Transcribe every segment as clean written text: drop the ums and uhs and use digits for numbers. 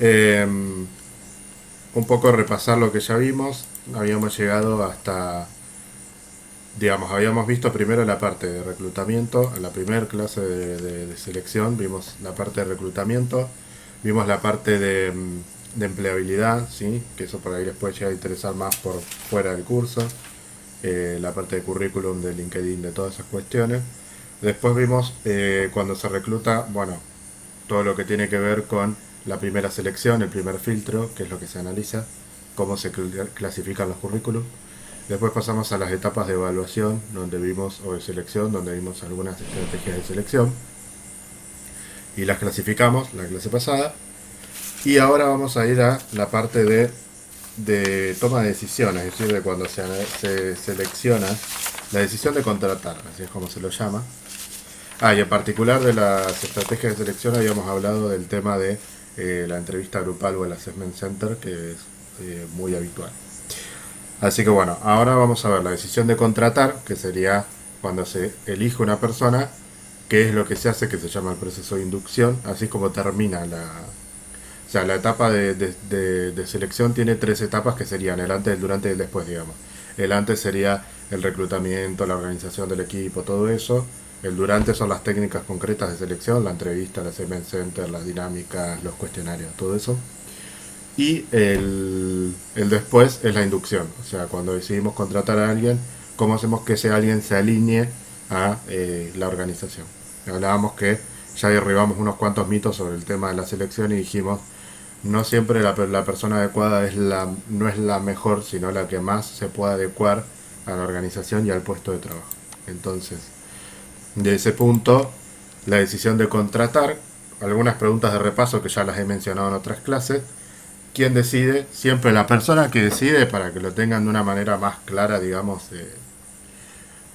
Un poco repasar lo que ya vimos. Habíamos llegado hasta, digamos, habíamos visto primero la parte de reclutamiento. En la primera clase de selección vimos la parte de reclutamiento, vimos la parte de empleabilidad, ¿sí? Que eso por ahí les puede llegar a interesar más por fuera del curso. La parte de currículum, de LinkedIn, de todas esas cuestiones. Después vimos cuando se recluta, bueno, todo lo que tiene que ver con la primera selección, el primer filtro, que es lo que se analiza, cómo se clasifican los currículums. Después pasamos a las etapas de evaluación, donde vimos, o de selección, donde vimos algunas estrategias de selección y las clasificamos la clase pasada. Y ahora vamos a ir a la parte de toma de decisiones, es decir, de cuando se selecciona la decisión de contratar, así es como se lo llama. Y en particular de las estrategias de selección habíamos hablado del tema de la entrevista grupal o el assessment center, que es muy habitual. Así que bueno, ahora vamos a ver la decisión de contratar, que sería cuando se elige una persona, qué es lo que se hace, que se llama el proceso de inducción, así como termina o sea, la etapa de selección tiene tres etapas que serían el antes, el durante y el después, digamos. El antes sería el reclutamiento, la organización del equipo, todo eso. El durante son las técnicas concretas de selección, la entrevista, el assessment center, las dinámicas, los cuestionarios, todo eso. Y el después es la inducción, o sea, cuando decidimos contratar a alguien, cómo hacemos que ese alguien se alinee a la organización. Hablábamos que ya derribamos unos cuantos mitos sobre el tema de la selección y dijimos, no siempre la persona adecuada no es la mejor, sino la que más se puede adecuar a la organización y al puesto de trabajo. Entonces, de ese punto, la decisión de contratar, algunas preguntas de repaso que ya las he mencionado en otras clases. ¿Quién decide? Siempre la persona que decide, para que lo tengan de una manera más clara, digamos,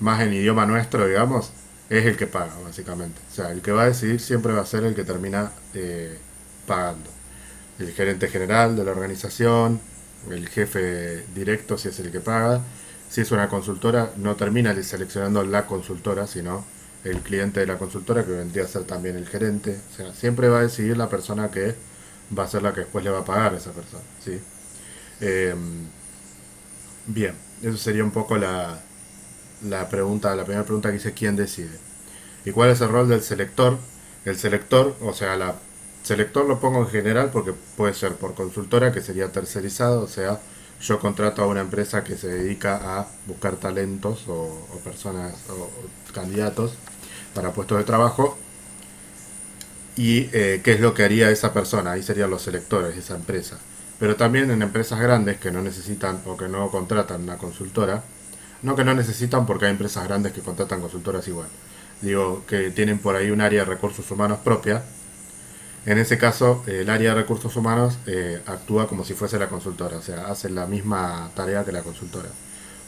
más en idioma nuestro, digamos, es el que paga, básicamente. O sea, el que va a decidir siempre va a ser el que termina pagando. El gerente general de la organización, el jefe directo si es el que paga. Si es una consultora, no termina seleccionando la consultora, sino el cliente de la consultora, que vendría a ser también el gerente. O sea, siempre va a decidir la persona que va a ser la que después le va a pagar a esa persona. ¿Sí? Eh, bien, eso sería un poco la pregunta, la primera pregunta que dice quién decide. ¿Y cuál es el rol del selector? El selector, o sea, la selector lo pongo en general porque puede ser por consultora, que sería tercerizado, o sea, yo contrato a una empresa que se dedica a buscar talentos o personas o candidatos para puestos de trabajo. Y qué es lo que haría esa persona, ahí serían los selectores, esa empresa. Pero también en empresas grandes que no necesitan o que no contratan una consultora, no que no necesitan porque hay empresas grandes que contratan consultoras igual, digo que tienen por ahí un área de recursos humanos propia. En ese caso, el área de recursos humanos actúa como si fuese la consultora, o sea, hace la misma tarea que la consultora.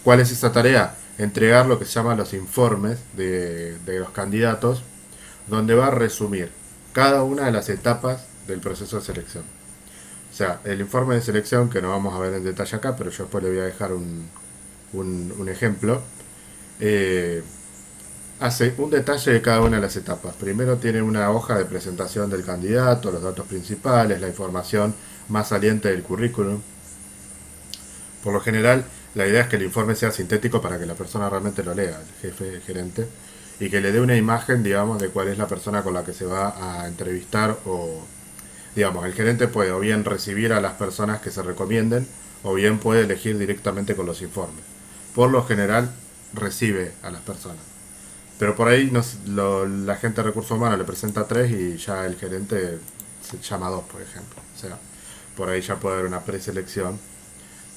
¿Cuál es esa tarea? Entregar lo que se llaman los informes de los candidatos, donde va a resumir cada una de las etapas del proceso de selección. O sea, el informe de selección, que no vamos a ver en detalle acá, pero yo después le voy a dejar un ejemplo, eh, hace un detalle de cada una de las etapas. Primero tiene una hoja de presentación del candidato, los datos principales, la información más saliente del currículum. Por lo general, la idea es que el informe sea sintético para que la persona realmente lo lea, el jefe, el gerente, y que le dé una imagen, digamos, de cuál es la persona con la que se va a entrevistar o, digamos, el gerente puede o bien recibir a las personas que se recomienden o bien puede elegir directamente con los informes. Por lo general, recibe a las personas. Pero por ahí la gente de recursos humanos le presenta tres y ya el gerente se llama dos, por ejemplo. O sea, por ahí ya puede haber una preselección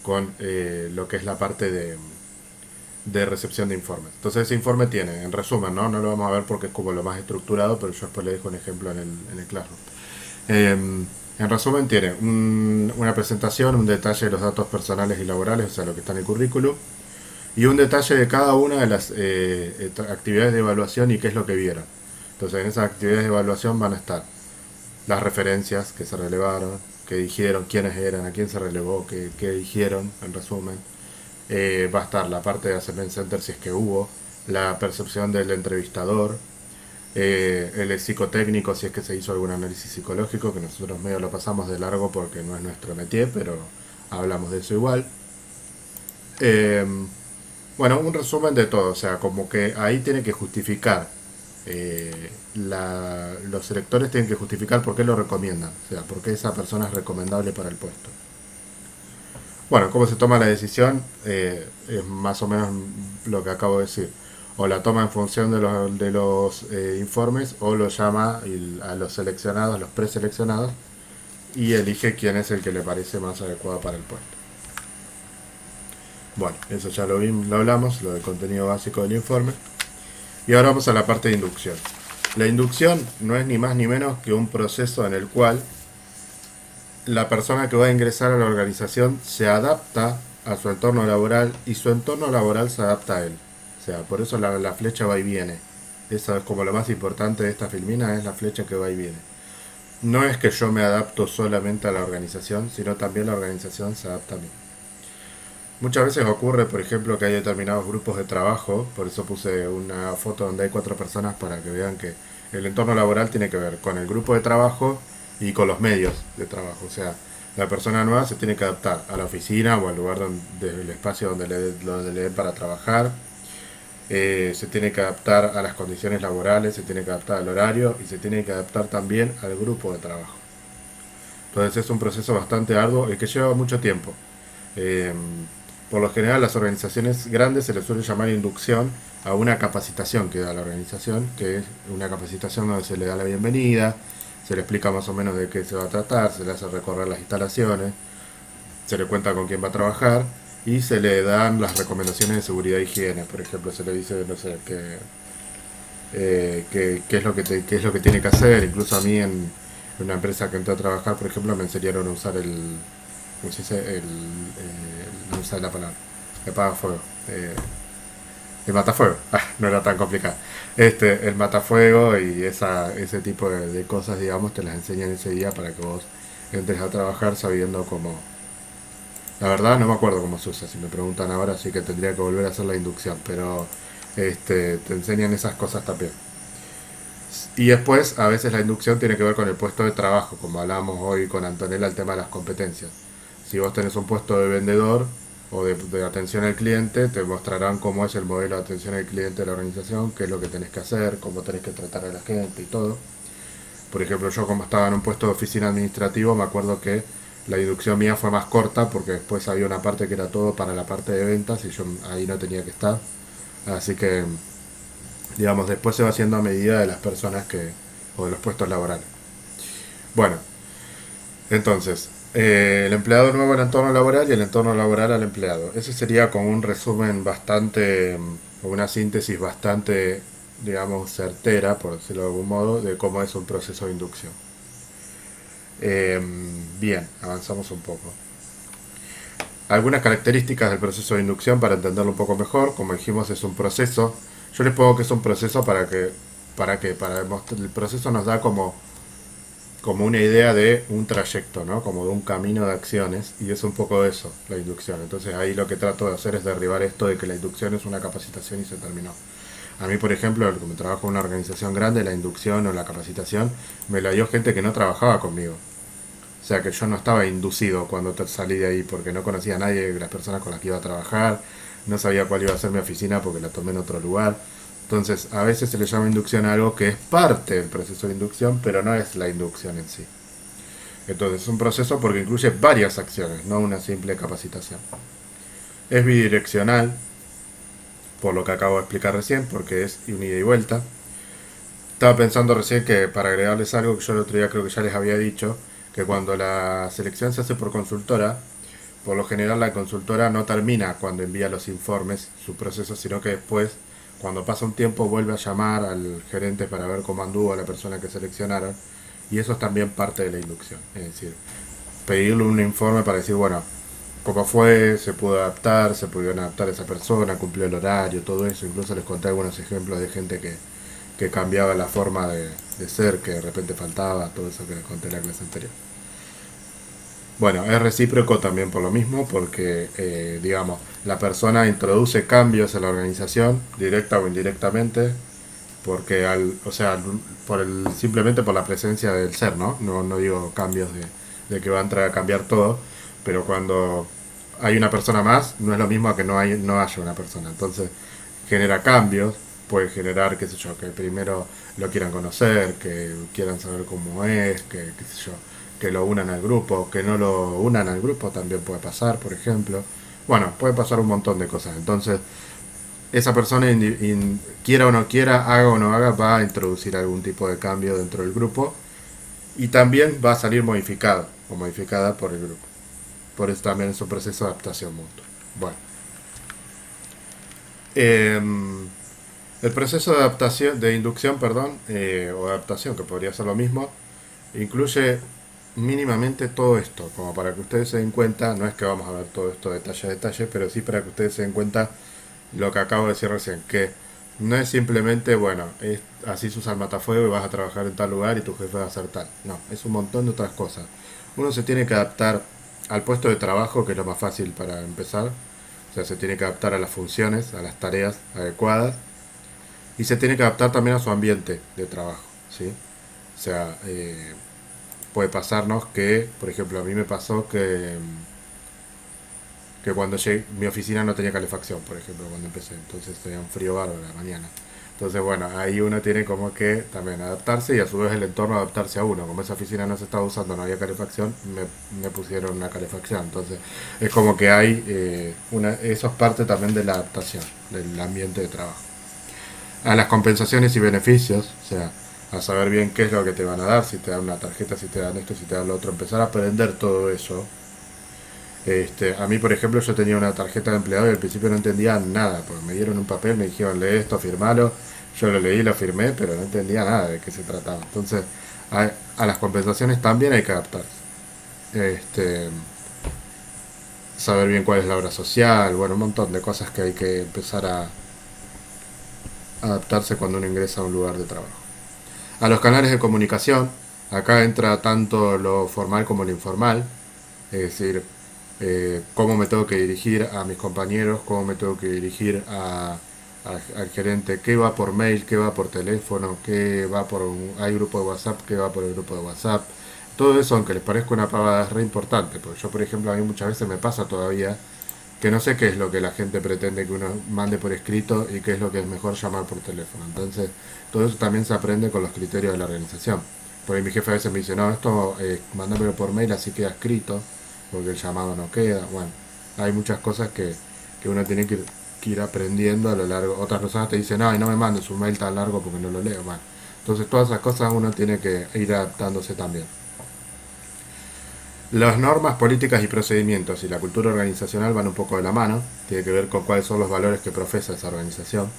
con lo que es la parte de recepción de informes. Entonces ese informe tiene, en resumen, no lo vamos a ver porque es como lo más estructurado, pero yo después le dejo un ejemplo en el Classroom. En resumen tiene una presentación, un detalle de los datos personales y laborales, o sea, lo que está en el currículum, y un detalle de cada una de las actividades de evaluación y qué es lo que vieron. Entonces en esas actividades de evaluación van a estar las referencias que se relevaron, que dijeron, quiénes eran, a quién se relevó, qué dijeron, en resumen. Va a estar la parte de Assessment Center si es que hubo, la percepción del entrevistador, El psicotécnico, si es que se hizo algún análisis psicológico, que nosotros medio lo pasamos de largo porque no es nuestro métier, pero hablamos de eso igual. Eh, bueno, un resumen de todo, o sea, como que ahí tiene que justificar, los electores tienen que justificar por qué lo recomiendan, o sea, por qué esa persona es recomendable para el puesto. Bueno, cómo se toma la decisión es más o menos lo que acabo de decir. O la toma en función de los informes o lo llama a los seleccionados, los preseleccionados, y elige quién es el que le parece más adecuado para el puesto. Bueno, eso ya lo hablamos, lo del contenido básico del informe. Y ahora vamos a la parte de inducción. La inducción no es ni más ni menos que un proceso en el cual la persona que va a ingresar a la organización se adapta a su entorno laboral y su entorno laboral se adapta a él. O sea, por eso la flecha va y viene. Eso es como lo más importante de esta filmina, es la flecha que va y viene. No es que yo me adapto solamente a la organización, sino también la organización se adapta a mí. Muchas veces ocurre, por ejemplo, que hay determinados grupos de trabajo, por eso puse una foto donde hay 4 personas para que vean que el entorno laboral tiene que ver con el grupo de trabajo y con los medios de trabajo. O sea, la persona nueva se tiene que adaptar a la oficina o al lugar el espacio donde le den para trabajar. Se tiene que adaptar a las condiciones laborales, se tiene que adaptar al horario y se tiene que adaptar también al grupo de trabajo. Entonces es un proceso bastante arduo y que lleva mucho tiempo. Eh, por lo general, a las organizaciones grandes se les suele llamar inducción a una capacitación que da la organización, que es una capacitación donde se le da la bienvenida, se le explica más o menos de qué se va a tratar, se le hace recorrer las instalaciones, se le cuenta con quién va a trabajar y se le dan las recomendaciones de seguridad e higiene. Por ejemplo, se le dice, no sé, qué es lo qué es lo que tiene que hacer. Incluso a mí en una empresa que entré a trabajar, por ejemplo, me enseñaron a usar ¿cómo se dice? No me sale la palabra, el apagafuego, el matafuego. No era tan complicado. El matafuego y ese tipo de cosas, digamos, te las enseñan ese día para que vos entres a trabajar sabiendo cómo. La verdad no me acuerdo cómo se usa, si me preguntan ahora, sí que tendría que volver a hacer la inducción, pero te enseñan esas cosas también. Y después, a veces la inducción tiene que ver con el puesto de trabajo, como hablábamos hoy con Antonella, el tema de las competencias. Si vos tenés un puesto de vendedor o de atención al cliente, te mostrarán cómo es el modelo de atención al cliente de la organización, qué es lo que tenés que hacer, cómo tenés que tratar a la gente y todo. Por ejemplo, yo como estaba en un puesto de oficina administrativo, me acuerdo que la inducción mía fue más corta porque después había una parte que era todo para la parte de ventas y yo ahí no tenía que estar. Así que, digamos, después se va haciendo a medida de las personas o de los puestos laborales. Bueno, entonces, el empleado nuevo al entorno laboral y el entorno laboral al empleado. Ese sería como un resumen bastante, o una síntesis bastante, digamos, certera, por decirlo de algún modo, de cómo es un proceso de inducción. Eh, Bien, avanzamos un poco. Algunas características del proceso de inducción para entenderlo un poco mejor. Como dijimos, es un proceso. Yo les pongo que es un proceso para demostrar. El proceso nos da como una idea de un trayecto, ¿no? Como de un camino de acciones, y es un poco eso, la inducción. Entonces ahí lo que trato de hacer es derribar esto de que la inducción es una capacitación y se terminó. A mí, por ejemplo, como trabajo en una organización grande, la inducción o la capacitación me la dio gente que no trabajaba conmigo. O sea que yo no estaba inducido cuando salí de ahí porque no conocía a nadie de las personas con las que iba a trabajar, no sabía cuál iba a ser mi oficina porque la tomé en otro lugar. Entonces, a veces se le llama inducción a algo que es parte del proceso de inducción, pero no es la inducción en sí. Entonces, es un proceso porque incluye varias acciones, no una simple capacitación. Es bidireccional, por lo que acabo de explicar recién, porque es un ida y vuelta. Estaba pensando recién que para agregarles algo que yo el otro día creo que ya les había dicho, que cuando la selección se hace por consultora, por lo general la consultora no termina cuando envía los informes, su proceso, sino que después, cuando pasa un tiempo, vuelve a llamar al gerente para ver cómo anduvo a la persona que seleccionaron. Y eso es también parte de la inducción. Es decir, pedirle un informe para decir, bueno, cómo fue, se pudo adaptar, se pudieron adaptar a esa persona, cumplió el horario, todo eso. Incluso les conté algunos ejemplos de gente que cambiaba la forma de ser, que de repente faltaba, todo eso que les conté en la clase anterior. Bueno, es recíproco también por lo mismo, porque, digamos, la persona introduce cambios en la organización, directa o indirectamente, porque o sea, simplemente por la presencia del ser, ¿no? No digo cambios de que va a entrar a cambiar todo, pero cuando hay una persona más, no es lo mismo a que no haya una persona. Entonces, genera cambios, puede generar, qué sé yo, que primero lo quieran conocer, que quieran saber cómo es, que, qué sé yo, que lo unan al grupo, que no lo unan al grupo también puede pasar, por ejemplo. Bueno, puede pasar un montón de cosas. Entonces, esa persona, quiera o no quiera, haga o no haga, va a introducir algún tipo de cambio dentro del grupo y también va a salir modificado o modificada por el grupo. Por eso también es un proceso de adaptación mutua. Bueno, em, el proceso de adaptación, de inducción, perdón, o adaptación, que podría ser lo mismo, incluye mínimamente todo esto, como para que ustedes se den cuenta, no es que vamos a ver todo esto detalle a detalle, pero sí para que ustedes se den cuenta lo que acabo de decir recién, que no es simplemente, bueno, así se usa el matafuego y vas a trabajar en tal lugar y tu jefe va a hacer tal. No, es un montón de otras cosas. Uno se tiene que adaptar al puesto de trabajo, que es lo más fácil para empezar. O sea, se tiene que adaptar a las funciones, a las tareas adecuadas. Y se tiene que adaptar también a su ambiente de trabajo, ¿sí? O sea, puede pasarnos que, por ejemplo, a mí me pasó que cuando llegué, mi oficina no tenía calefacción, por ejemplo, cuando empecé, entonces tenía un frío bárbaro a la mañana. Entonces, bueno, ahí uno tiene como que también adaptarse y a su vez el entorno adaptarse a uno. Como esa oficina no se estaba usando, no había calefacción, me pusieron una calefacción. Entonces, es como que hay eso es parte también de la adaptación del ambiente de trabajo. A las compensaciones y beneficios, o sea, a saber bien qué es lo que te van a dar, si te dan una tarjeta, si te dan esto, si te dan lo otro, empezar a aprender todo eso. A mí, por ejemplo, yo tenía una tarjeta de empleado y al principio no entendía nada, porque me dieron un papel, me dijeron, lee esto, firmalo. Yo lo leí, lo firmé, pero no entendía nada de qué se trataba. Entonces, a las compensaciones también hay que adaptarse. Este, saber bien cuál es la obra social, bueno, un montón de cosas que hay que empezar a adaptarse cuando uno ingresa a un lugar de trabajo. A los canales de comunicación, acá entra tanto lo formal como lo informal, es decir, cómo me tengo que dirigir a mis compañeros, cómo me tengo que dirigir al gerente, qué va por mail, qué va por teléfono, qué va por hay grupo de WhatsApp, qué va por el grupo de WhatsApp. Todo eso, aunque les parezca una pavada, es re importante, porque yo, por ejemplo, a mí muchas veces me pasa todavía que no sé qué es lo que la gente pretende que uno mande por escrito y qué es lo que es mejor llamar por teléfono. Entonces, todo eso también se aprende con los criterios de la organización. Porque mi jefe a veces me dice, no, esto mándamelo por mail así queda escrito, porque el llamado no queda. Bueno, hay muchas cosas que uno tiene que ir aprendiendo a lo largo. Otras personas te dicen, no, y no me mandes un mail tan largo porque no lo leo. Bueno, entonces todas esas cosas uno tiene que ir adaptándose también. Las normas, políticas y procedimientos y la cultura organizacional van un poco de la mano. Tiene que ver con cuáles son los valores que profesa esa organización.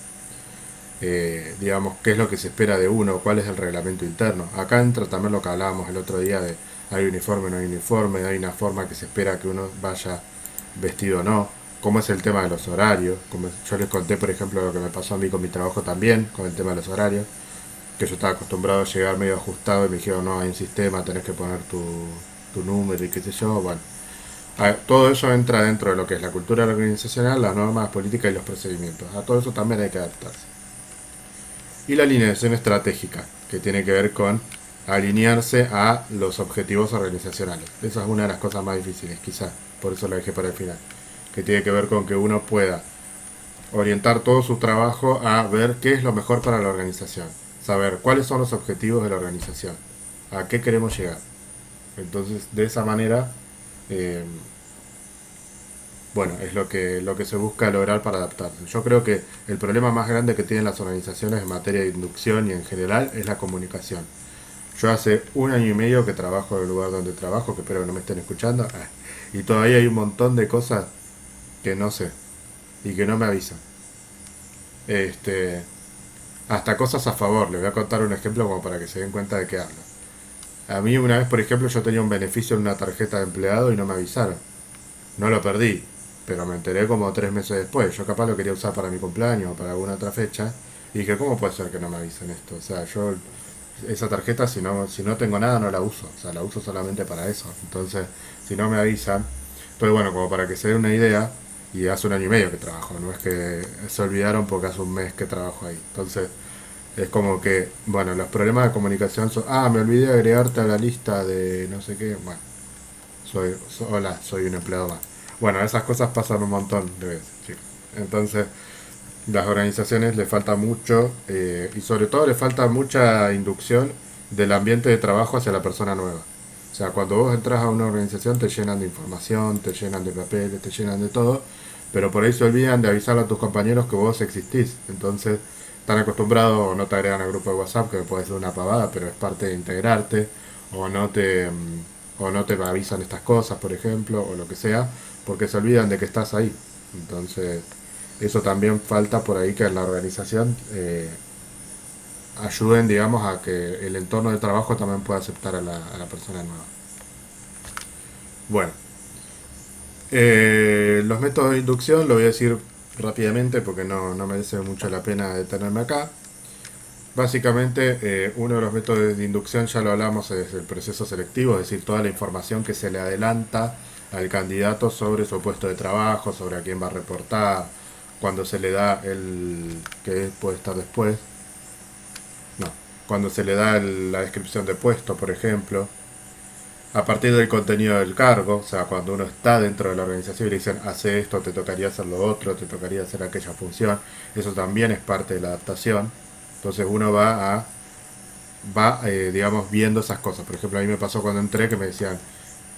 Digamos, qué es lo que se espera de uno, cuál es el reglamento interno. Acá entra también lo que hablábamos el otro día de hay uniforme, no hay uniforme, hay una forma que se espera que uno vaya vestido o no. Cómo es el tema de los horarios. Como yo les conté, por ejemplo, lo que me pasó a mí con mi trabajo también, con el tema de los horarios. Que yo estaba acostumbrado a llegar medio ajustado y me dijeron, no, hay un sistema, tenés que poner tu número y qué sé yo. Bueno, todo eso entra dentro de lo que es la cultura organizacional, las normas políticas y los procedimientos. A todo eso también hay que adaptarse. Y la alineación estratégica, que tiene que ver con alinearse a los objetivos organizacionales. Esa es una de las cosas más difíciles, quizás, por eso la dejé para el final. Que tiene que ver con que uno pueda orientar todo su trabajo a ver qué es lo mejor para la organización. Saber cuáles son los objetivos de la organización. A qué queremos llegar. Entonces, de esa manera, eh, bueno, es lo que se busca lograr para adaptarse. Yo creo que el problema más grande que tienen las organizaciones en materia de inducción y en general es la comunicación. Yo hace un año y medio que trabajo en el lugar donde trabajo, que espero que no me estén escuchando, y todavía hay un montón de cosas que no sé y que no me avisan. Este, hasta cosas a favor. Les voy a contar un ejemplo como para que se den cuenta de qué hablo. A mí una vez, por ejemplo, yo tenía un beneficio en una tarjeta de empleado y no me avisaron. No lo perdí, pero me enteré como 3 meses después. Yo capaz lo quería usar para mi cumpleaños o para alguna otra fecha. Y dije, ¿cómo puede ser que no me avisen esto? O sea, yo esa tarjeta si no tengo nada no la uso. O sea, la uso solamente para eso. Entonces, si no me avisan. Entonces, bueno, como para que se den una idea, y hace un año y medio que trabajo. No es que se olvidaron porque hace un mes que trabajo ahí. Entonces, Es como que, bueno, los problemas de comunicación son, me olvidé de agregarte a la lista de no sé qué, bueno, hola, soy un empleado más. Bueno, esas cosas pasan un montón de veces, chicos. Entonces, las organizaciones le falta mucho, y sobre todo le falta mucha inducción del ambiente de trabajo hacia la persona nueva. O sea, cuando vos entras a una organización te llenan de información, te llenan de papeles, te llenan de todo, pero por ahí se olvidan de avisar a tus compañeros que vos existís. Entonces, están acostumbrados o no te agregan al grupo de WhatsApp, que puede ser una pavada, pero es parte de integrarte, o no te avisan estas cosas, por ejemplo, o lo que sea, porque se olvidan de que estás ahí. Entonces, eso también falta por ahí que en la organización ayuden, digamos, a que el entorno de trabajo también pueda aceptar a la persona nueva. Bueno, los métodos de inducción lo voy a decir rápidamente porque no merece mucho la pena detenerme acá. Básicamente, uno de los métodos de inducción, ya lo hablamos, es el proceso selectivo, es decir, toda la información que se le adelanta al candidato sobre su puesto de trabajo, sobre a quién va a reportar, cuando se le da el que puede estar después, no, cuando se le da la descripción de puesto, por ejemplo, a partir del contenido del cargo, o sea, cuando uno está dentro de la organización y le dicen, hace esto, te tocaría hacer lo otro, te tocaría hacer aquella función, eso también es parte de la adaptación. Entonces uno digamos, viendo esas cosas. Por ejemplo, a mí me pasó cuando entré que me decían,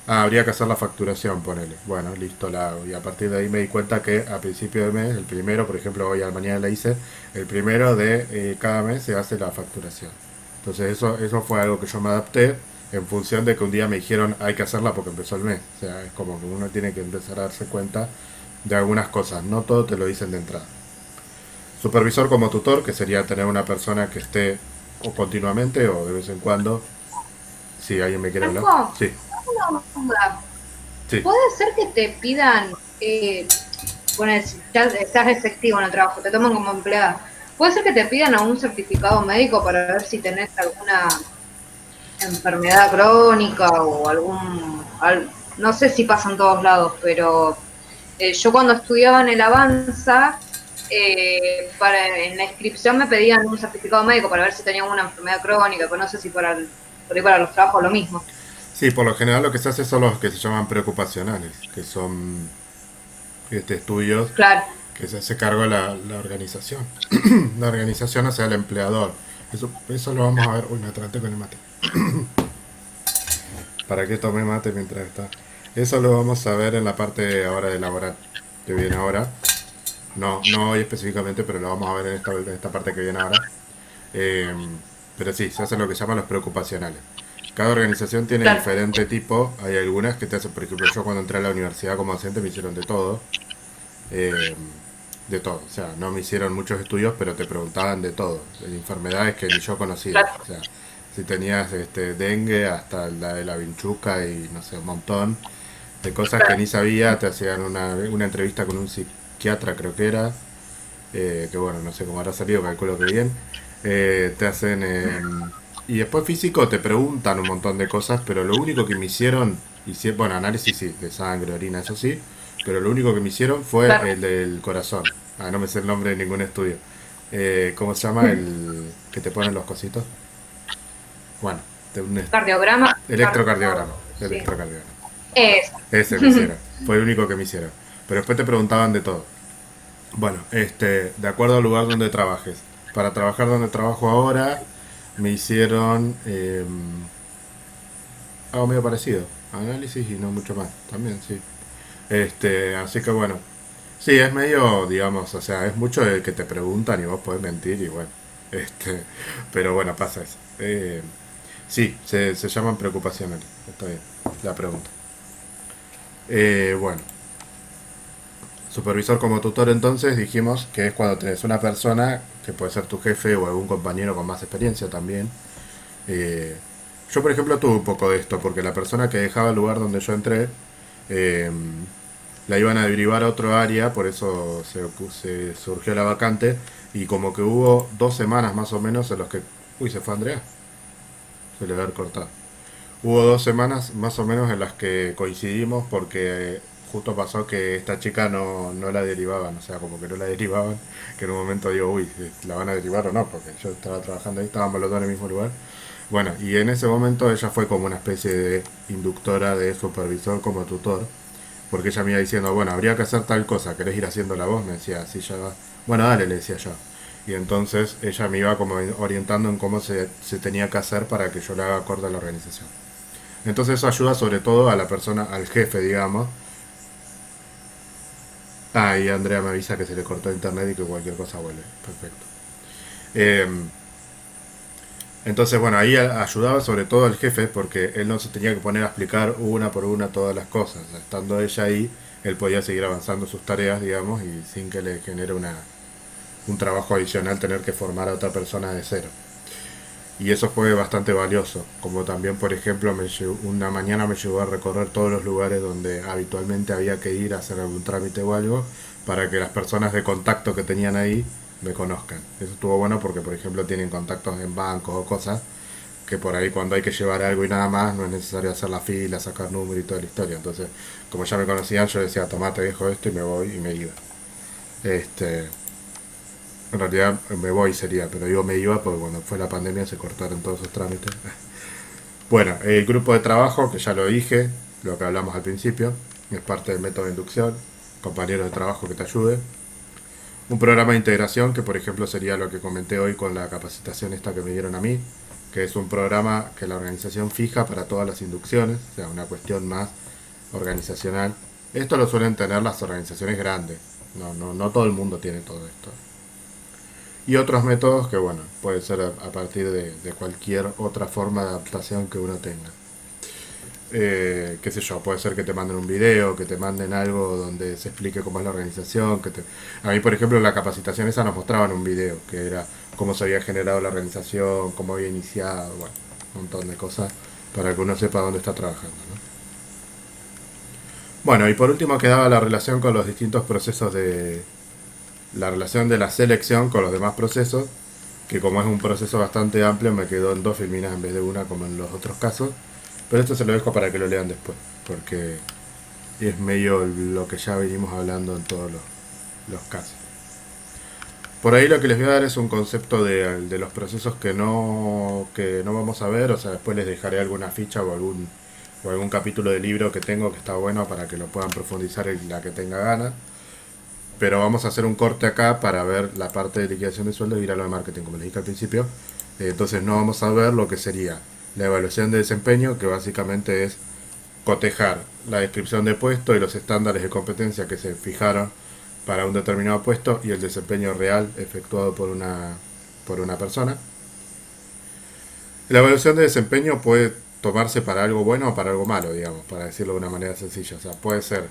habría que hacer la facturación, ponele. Bueno, listo, la hago. Y a partir de ahí me di cuenta que a principio de mes, el primero, por ejemplo, hoy a la mañana la hice, el primero de cada mes se hace la facturación. Entonces eso fue algo que yo me adapté en función de que un día me dijeron hay que hacerla porque empezó el mes. O sea, es como que uno tiene que empezar a darse cuenta de algunas cosas. No todo te lo dicen de entrada. Supervisor como tutor, que sería tener una persona que esté o continuamente o de vez en cuando. Si alguien me quiere hablar. Marco, Sí, una duda. sí. ¿Puede ser que te pidan, bueno, si ya estás efectivo en el trabajo, te toman como empleada, puede ser que te pidan a un certificado médico para ver si tenés alguna enfermedad crónica o no sé si pasa en todos lados, pero yo cuando estudiaba en el Avanza, en la inscripción me pedían un certificado médico para ver si tenía alguna enfermedad crónica, pero no sé si por ahí para los trabajos lo mismo. Sí, por lo general lo que se hace son los que se llaman preocupacionales, que son estudios Claro, que se hace cargo de la organización. La organización hacia el empleador. Eso lo vamos a ver. Uy, me atraté con el mate. ¿Para qué tomé mate mientras está? Eso lo vamos a ver en la parte ahora de laboral, que viene ahora. No hoy específicamente, pero lo vamos a ver en esta parte que viene ahora. Eh, pero sí, se hacen lo que llaman los preocupacionales. Cada organización tiene claro. diferente tipo. Hay algunas que te hacen, por ejemplo, yo cuando entré a la universidad como docente me hicieron de todo. eh, de todo. O sea, no me hicieron muchos estudios, pero te preguntaban de todo. De enfermedades que ni yo conocía. Claro, O sea, si tenías dengue hasta la de la vinchuca y no sé, un montón de cosas que ni sabía. Te hacían una entrevista con un psiquiatra, creo que era. Que bueno, no sé cómo habrá salido, calculo que bien. Te hacen... y después físico te preguntan un montón de cosas, pero lo único que me hicieron, bueno, análisis sí, de sangre, orina, eso sí, pero lo único que me hicieron fue claro. el del corazón. No me sé el nombre de ningún estudio. ¿Cómo se llama el que te ponen los cositos? Bueno, de un Cardiograma, electrocardiograma. sí. Electrocardiograma. Eso. Ese me hicieron. Fue el único que me hicieron. Pero después te preguntaban de todo. Bueno, de acuerdo al lugar donde trabajes. Para trabajar donde trabajo ahora, me hicieron algo medio parecido. Análisis y no mucho más. También, sí. Así que bueno. Sí, es medio, digamos, o sea, es mucho de que te preguntan y vos podés mentir y bueno. Este, pero bueno, pasa eso. Sí, se llaman preocupaciones. Está bien, la pregunta. Bueno, supervisor como tutor entonces dijimos que es cuando tenés una persona que puede ser tu jefe o algún compañero con más experiencia también. Eh, yo por ejemplo tuve un poco de esto porque la persona que dejaba el lugar donde yo entré eh, la iban a derivar a otro área, por eso se surgió la vacante y como que hubo 2 semanas más o menos en los que... Uy, se fue Andrea, se le va a haber cortado. Hubo 2 semanas más o menos en las que coincidimos porque justo pasó que esta chica no la derivaban, o sea, como que no la derivaban, que en un momento digo, uy, ¿la van a derivar o no? Porque yo estaba trabajando ahí, estábamos los dos en el mismo lugar. Bueno, y en ese momento ella fue como una especie de inductora, de supervisor, como tutor, porque ella me iba diciendo, bueno, habría que hacer tal cosa, ¿querés ir haciendo la voz? Me decía, así ya va. Bueno, dale, le decía yo. Y entonces ella me iba como orientando en cómo se tenía que hacer para que yo le haga acorde a la organización. Entonces eso ayuda sobre todo a la persona, al jefe, digamos. Ah, y Andrea me avisa que se le cortó internet y que cualquier cosa vuelve. Perfecto. Eh, entonces, bueno, ahí ayudaba sobre todo al jefe porque él no se tenía que poner a explicar una por una todas las cosas. O sea, estando ella ahí, él podía seguir avanzando sus tareas, digamos, y sin que le genere un trabajo adicional tener que formar a otra persona de cero. Y eso fue bastante valioso, como también por ejemplo una mañana me llevó a recorrer todos los lugares donde habitualmente había que ir a hacer algún trámite o algo para que las personas de contacto que tenían ahí me conozcan. Eso estuvo bueno porque por ejemplo tienen contactos en bancos o cosas que por ahí cuando hay que llevar algo y nada más no es necesario hacer la fila, sacar número y toda la historia. Entonces, como ya me conocían, yo decía, tomate, dejo esto y me voy y me iba. Este, en realidad me voy sería, pero digo me iba porque cuando fue la pandemia se cortaron todos esos trámites. Bueno, el grupo de trabajo, que ya lo dije, lo que hablamos al principio, es parte del método de inducción, compañeros de trabajo que te ayude. Un programa de integración, que por ejemplo sería lo que comenté hoy con la capacitación esta que me dieron a mí, que es un programa que la organización fija para todas las inducciones, o sea, una cuestión más organizacional. Esto lo suelen tener las organizaciones grandes, no todo el mundo tiene todo esto. Y otros métodos que, bueno, puede ser a partir de cualquier otra forma de adaptación que uno tenga. Qué sé yo, puede ser que te manden un video, que te manden algo donde se explique cómo es la organización. A mí, por ejemplo, en la capacitación esa nos mostraban un video, que era cómo se había generado la organización, cómo había iniciado, bueno, un montón de cosas para que uno sepa dónde está trabajando, ¿no? Bueno, y por último quedaba la relación con los distintos procesos la relación de la selección con los demás procesos, que como es un proceso bastante amplio me quedó en dos filminas en vez de una como en los otros casos, pero esto se lo dejo para que lo lean después, porque es medio lo que ya venimos hablando en todos los casos. Por ahí lo que les voy a dar es un concepto de los procesos que no vamos a ver, o sea, después les dejaré alguna ficha o algún capítulo de libro que tengo que está bueno para que lo puedan profundizar en la que tenga ganas. Pero vamos a hacer un corte acá para ver la parte de liquidación de sueldos y ir a lo de marketing, como les dije al principio. Entonces no vamos a ver lo que sería la evaluación de desempeño, que básicamente es cotejar la descripción de puesto y los estándares de competencia que se fijaron para un determinado puesto y el desempeño real efectuado por una persona. La evaluación de desempeño puede tomarse para algo bueno o para algo malo, digamos, para decirlo de una manera sencilla. O sea, puede ser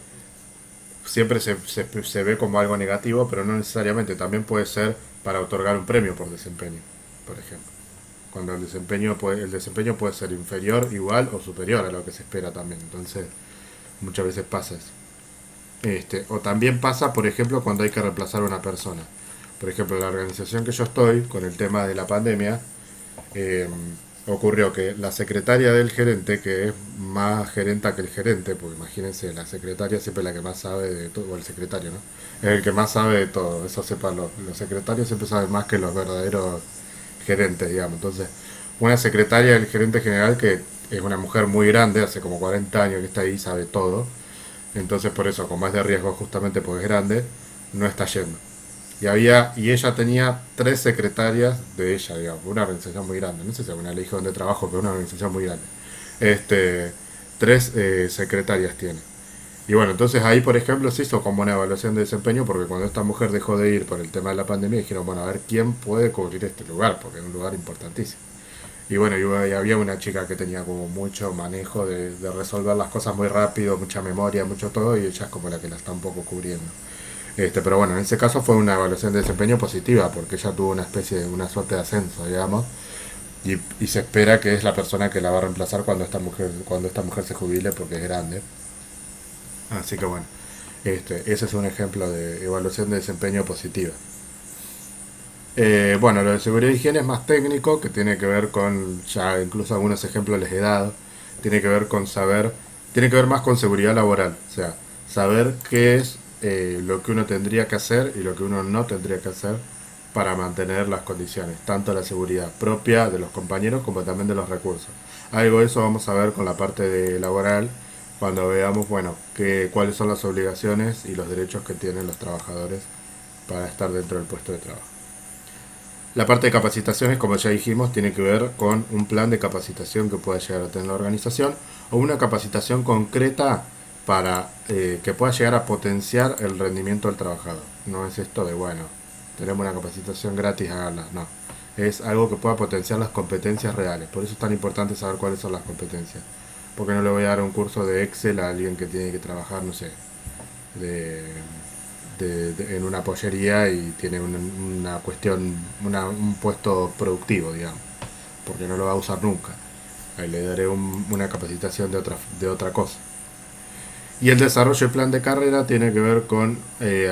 siempre se ve como algo negativo, pero no necesariamente. También puede ser para otorgar un premio por desempeño, por ejemplo. Cuando el desempeño puede ser inferior, igual o superior a lo que se espera también. Entonces, muchas veces pasa eso. O también pasa, por ejemplo, cuando hay que reemplazar a una persona. Por ejemplo, en la organización que yo estoy, con el tema de la pandemia, eh, ocurrió que la secretaria del gerente, que es más gerenta que el gerente, porque imagínense, la secretaria siempre es la que más sabe de todo, o el secretario, ¿no? Es el que más sabe de todo, eso sepan los secretarios siempre saben más que los verdaderos gerentes, digamos. Entonces, una secretaria del gerente general que es una mujer muy grande, hace como 40 años que está ahí, sabe todo, entonces por eso, como es de riesgo justamente porque es grande, no está yendo. Y ella tenía tres secretarias de ella, digamos, una organización muy grande. No sé si alguna le dijo donde trabajo, pero una organización muy grande. Este, tres secretarias tiene. Y bueno, entonces ahí, por ejemplo, se hizo como una evaluación de desempeño, porque cuando esta mujer dejó de ir por el tema de la pandemia, dijeron, bueno, a ver quién puede cubrir este lugar, porque es un lugar importantísimo. Y bueno, y había una chica que tenía como mucho manejo de resolver las cosas muy rápido, mucha memoria, mucho todo, y ella es como la que la está un poco cubriendo. Pero bueno, en ese caso fue una evaluación de desempeño positiva, porque ella tuvo una especie de una suerte de ascenso, digamos, y se espera que es la persona que la va a reemplazar cuando esta mujer se jubile, porque es grande. Así que bueno, ese es un ejemplo de evaluación de desempeño positiva. Bueno, lo de seguridad y higiene es más técnico, que tiene que ver con, ya incluso algunos ejemplos les he dado, tiene que ver con saber, tiene que ver más con seguridad laboral, o sea, saber qué es lo que uno tendría que hacer y lo que uno no tendría que hacer para mantener las condiciones, tanto la seguridad propia de los compañeros como también de los recursos. Algo de eso vamos a ver con la parte de laboral cuando veamos, bueno, cuáles son las obligaciones y los derechos que tienen los trabajadores para estar dentro del puesto de trabajo. La parte de capacitaciones, como ya dijimos, tiene que ver con un plan de capacitación que pueda llegar a tener la organización o una capacitación concreta para que pueda llegar a potenciar el rendimiento del trabajador. No es esto de, bueno, tenemos una capacitación gratis, háganla. No, es algo que pueda potenciar las competencias reales. Por eso es tan importante saber cuáles son las competencias. Porque no le voy a dar un curso de Excel a alguien que tiene que trabajar, no sé, de en una pollería y tiene una cuestión, un puesto productivo, digamos, porque no lo va a usar nunca. Ahí le daré una capacitación de otra cosa. Y el desarrollo del plan de carrera tiene que ver con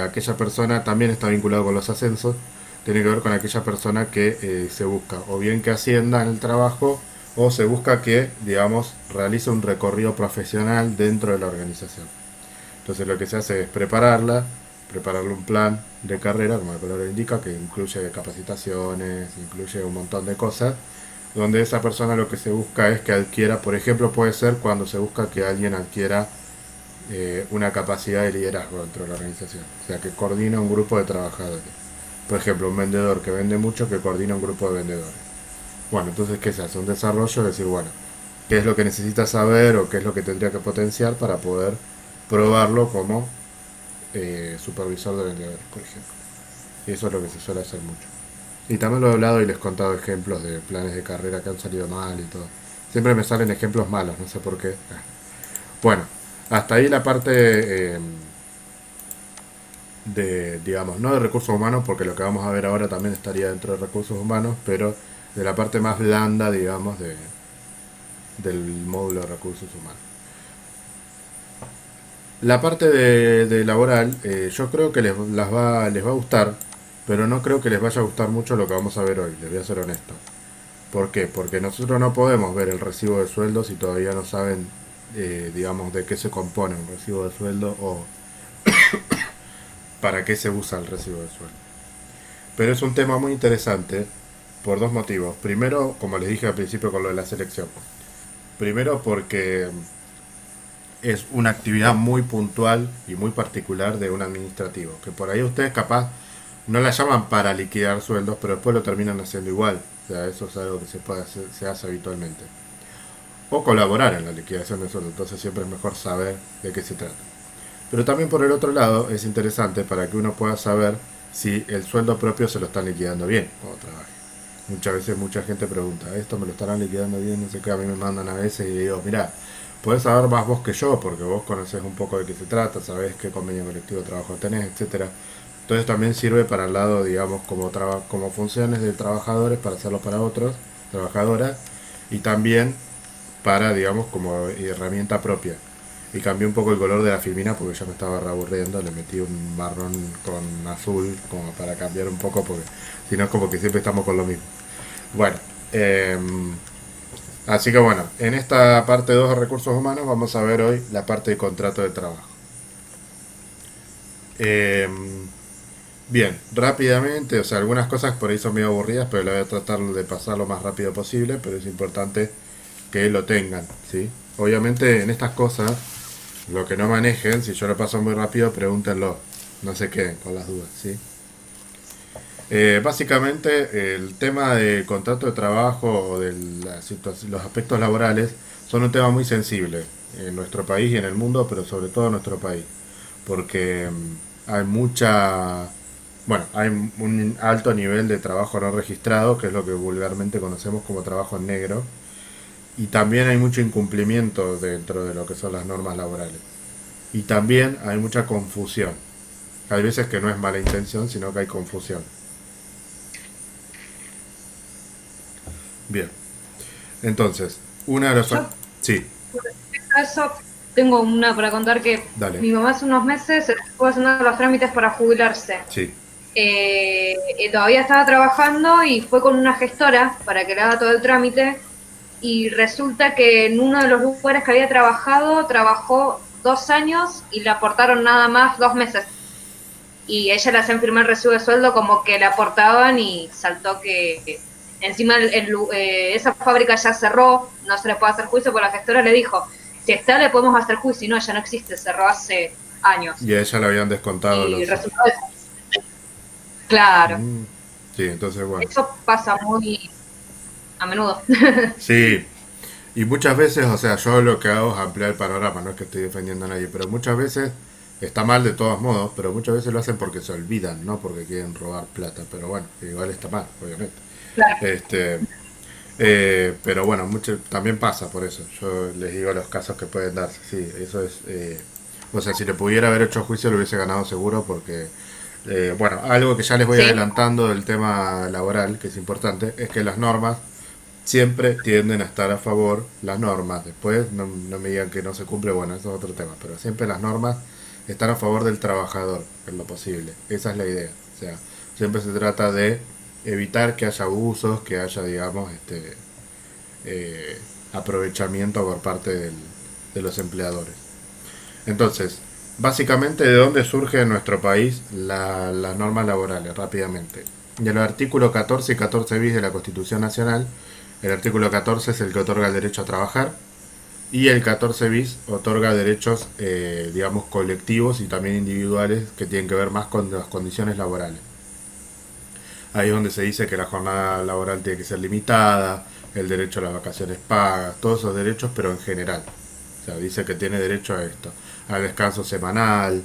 aquella persona, también está vinculado con los ascensos, tiene que ver con aquella persona que se busca, o bien que ascienda en el trabajo, o se busca que, digamos, realice un recorrido profesional dentro de la organización. Entonces lo que se hace es prepararle un plan de carrera, como el color indica, que incluye capacitaciones, incluye un montón de cosas, donde esa persona lo que se busca es que adquiera, por ejemplo, puede ser cuando se busca que alguien adquiera una capacidad de liderazgo dentro de la organización, o sea, que coordina un grupo de trabajadores. Por ejemplo, un vendedor que vende mucho que coordina un grupo de vendedores. Bueno, entonces, ¿qué se hace? Un desarrollo, decir, bueno, qué es lo que necesita saber o qué es lo que tendría que potenciar para poder probarlo como supervisor de vendedores, por ejemplo. Y eso es lo que se suele hacer mucho. Y también lo he hablado y les he contado ejemplos de planes de carrera que han salido mal y todo. Siempre me salen ejemplos malos, no sé por qué. Bueno, hasta ahí la parte de, digamos, no de recursos humanos, porque lo que vamos a ver ahora también estaría dentro de recursos humanos, pero de la parte más blanda, digamos, del módulo de recursos humanos. La parte de laboral, yo creo que les va a gustar, pero no creo que les vaya a gustar mucho lo que vamos a ver hoy, les voy a ser honesto. ¿Por qué? Porque nosotros no podemos ver el recibo de sueldo si todavía no saben, digamos, de qué se compone un recibo de sueldo o para qué se usa el recibo de sueldo. Pero es un tema muy interesante por dos motivos. Primero, como les dije al principio con lo de la selección. Primero porque es una actividad muy puntual y muy particular de un administrativo, que por ahí ustedes capaz no la llaman para liquidar sueldos, pero después lo terminan haciendo igual. O sea, eso es algo que se hace habitualmente. O colaborar en la liquidación de sueldos, entonces siempre es mejor saber de qué se trata. Pero también por el otro lado es interesante para que uno pueda saber si el sueldo propio se lo están liquidando bien cuando trabaja. Muchas veces mucha gente pregunta, ¿esto me lo estarán liquidando bien? No sé qué, a mí me mandan a veces y digo, mira, podés saber más vos que yo, porque vos conocés un poco de qué se trata, sabés qué convenio colectivo de trabajo tenés, etcétera. Entonces también sirve para el lado, digamos, como funciones de trabajadores para hacerlo para otros, trabajadoras, y también para, digamos, como herramienta propia. Y cambié un poco el color de la filmina porque ya me estaba reaburriendo, le metí un marrón con azul como para cambiar un poco porque si no es como que siempre estamos con lo mismo. Bueno, así que bueno, en esta parte 2 de recursos humanos vamos a ver hoy la parte de contrato de trabajo. Eh, bien, rápidamente, o sea, algunas cosas por ahí son medio aburridas, pero la voy a tratar de pasar lo más rápido posible, pero es importante que lo tengan, ¿sí? Obviamente en estas cosas, lo que no manejen, si yo lo paso muy rápido, pregúntenlo, no se queden con las dudas, ¿sí? Básicamente el tema de contrato de trabajo o de los aspectos laborales son un tema muy sensible en nuestro país y en el mundo, pero sobre todo en nuestro país, porque hay hay un alto nivel de trabajo no registrado, que es lo que vulgarmente conocemos como trabajo en negro, y también hay mucho incumplimiento dentro de lo que son las normas laborales. Y también hay mucha confusión. Hay veces que no es mala intención, sino que hay confusión. Bien. Entonces, una de los... Yo, Sí, por respecto a eso, tengo una para contar que dale. mi mamá hace unos meses estuvo haciendo los trámites para jubilarse. Sí, Todavía estaba trabajando y fue con una gestora para que le haga todo el trámite y resulta que en uno de los lugares que había trabajado, trabajó 2 años y le aportaron nada más 2 meses. Y ella le hacían firmar el recibo de sueldo como que le aportaban y saltó que encima esa fábrica ya cerró, no se le puede hacer juicio, porque la gestora le dijo, si está le podemos hacer juicio, y no, ya no existe, cerró hace años. Y a ella le habían descontado Y los... resultó eso. Claro. Sí, entonces bueno. Eso pasa muy a menudo. Sí, y muchas veces, o sea, yo lo que hago es ampliar el panorama, no es que estoy defendiendo a nadie, pero muchas veces está mal de todos modos, pero muchas veces lo hacen porque se olvidan, no porque quieren robar plata, pero bueno, igual está mal, obviamente. Claro. Este, pero bueno, mucho, también pasa por eso. Yo les digo los casos que pueden darse. Sí, eso es. O sea, si le pudiera haber hecho juicio, lo hubiese ganado seguro, porque. Bueno, algo que ya les voy Sí, adelantando del tema laboral, que es importante, es que las normas siempre tienden a estar a favor. Las normas, después no me digan que no se cumple, bueno, eso es otro tema, pero siempre las normas están a favor del trabajador, en lo posible. Esa es la idea. O sea, siempre se trata de evitar que haya abusos, que haya, digamos, eh, aprovechamiento por parte de los empleadores. Entonces, básicamente, ¿de dónde surge en nuestro país las normas laborales? Rápidamente. De los artículos 14 y 14 bis de la Constitución Nacional, el artículo 14 es el que otorga el derecho a trabajar y el 14 bis otorga derechos, digamos, colectivos y también individuales que tienen que ver más con las condiciones laborales. Ahí es donde se dice que la jornada laboral tiene que ser limitada, el derecho a las vacaciones pagas, todos esos derechos, pero en general. O sea, dice que tiene derecho a esto, al descanso semanal,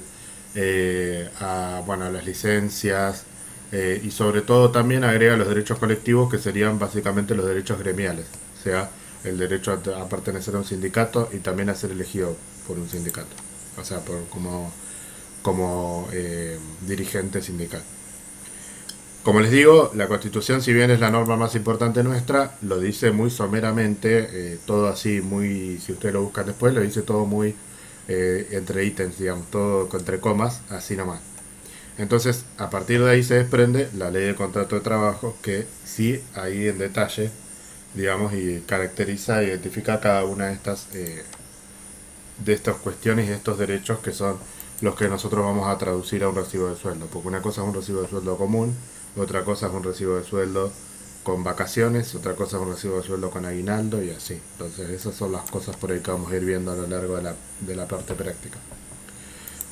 bueno, a las licencias, y sobre todo también agrega los derechos colectivos, que serían básicamente los derechos gremiales, o sea, el derecho a pertenecer a un sindicato y también a ser elegido por un sindicato, o sea, como dirigente sindical. Como les digo, la Constitución, si bien es la norma más importante nuestra, lo dice muy someramente, todo así muy, si ustedes lo buscan después, lo dice todo muy entre ítems, digamos, todo entre comas, así nomás. Entonces, a partir de ahí se desprende la ley de contrato de trabajo, que sí, ahí en detalle, digamos, y caracteriza e identifica cada una de estas cuestiones y estos derechos, que son los que nosotros vamos a traducir a un recibo de sueldo, porque una cosa es un recibo de sueldo común, otra cosa es un recibo de sueldo con vacaciones, otra cosa es un recibo de sueldo con aguinaldo y así. Entonces esas son las cosas por ahí que vamos a ir viendo a lo largo de la parte práctica.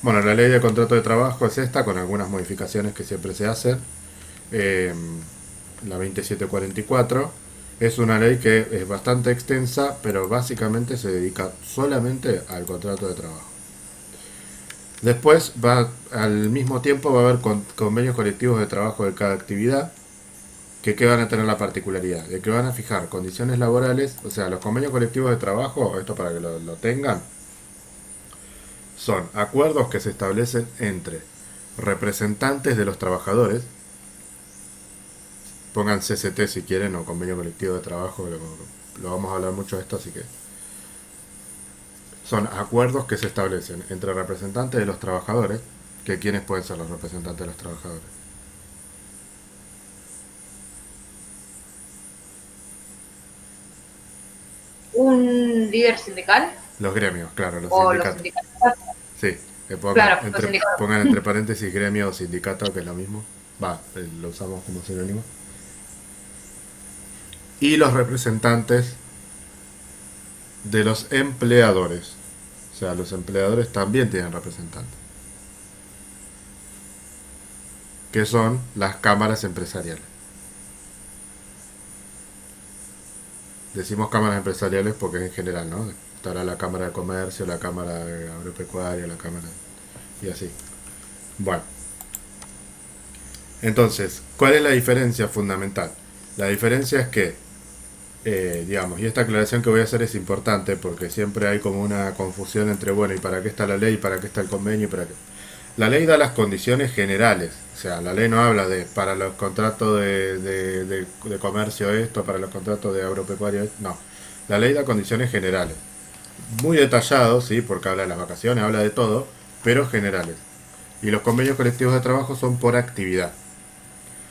Bueno, la ley de contrato de trabajo es esta, con algunas modificaciones que siempre se hacen. Eh, la 2744 es una ley que es bastante extensa, pero básicamente se dedica solamente al contrato de trabajo. Después al mismo tiempo va a haber convenios colectivos de trabajo de cada actividad, que van a tener la particularidad de que van a fijar condiciones laborales. O sea, los convenios colectivos de trabajo, esto para que lo tengan, son acuerdos que se establecen entre representantes de los trabajadores, pongan CCT si quieren, o convenio colectivo de trabajo, lo vamos a hablar mucho de esto, así que son acuerdos que se establecen entre representantes de los trabajadores, que quienes pueden ser los representantes de los trabajadores. un líder sindical Los gremios, claro, los o los sindicatos. sindicatos. Sí, Claro, los sindicatos. pongan entre paréntesis gremio o sindicato, que es lo mismo. Va, lo usamos como sinónimo. Y los representantes de los empleadores. O sea, los empleadores también tienen representantes, que son las cámaras empresariales. Decimos cámaras empresariales porque es en general, ¿no? Estará la Cámara de Comercio, la Cámara de Agropecuaria, la Cámara... y así. Bueno, entonces, ¿cuál es la diferencia fundamental? La diferencia es que, digamos, y esta aclaración que voy a hacer es importante porque siempre hay como una confusión entre, bueno, ¿y para qué está la ley? ¿Y para qué está el convenio? ¿Y para qué? La ley da las condiciones generales, o sea, la ley no habla de para los contratos de comercio esto, para los contratos de agropecuario esto, no. La ley da condiciones generales, muy detallados, sí, porque habla de las vacaciones, habla de todo, pero generales. Y los convenios colectivos de trabajo son por actividad.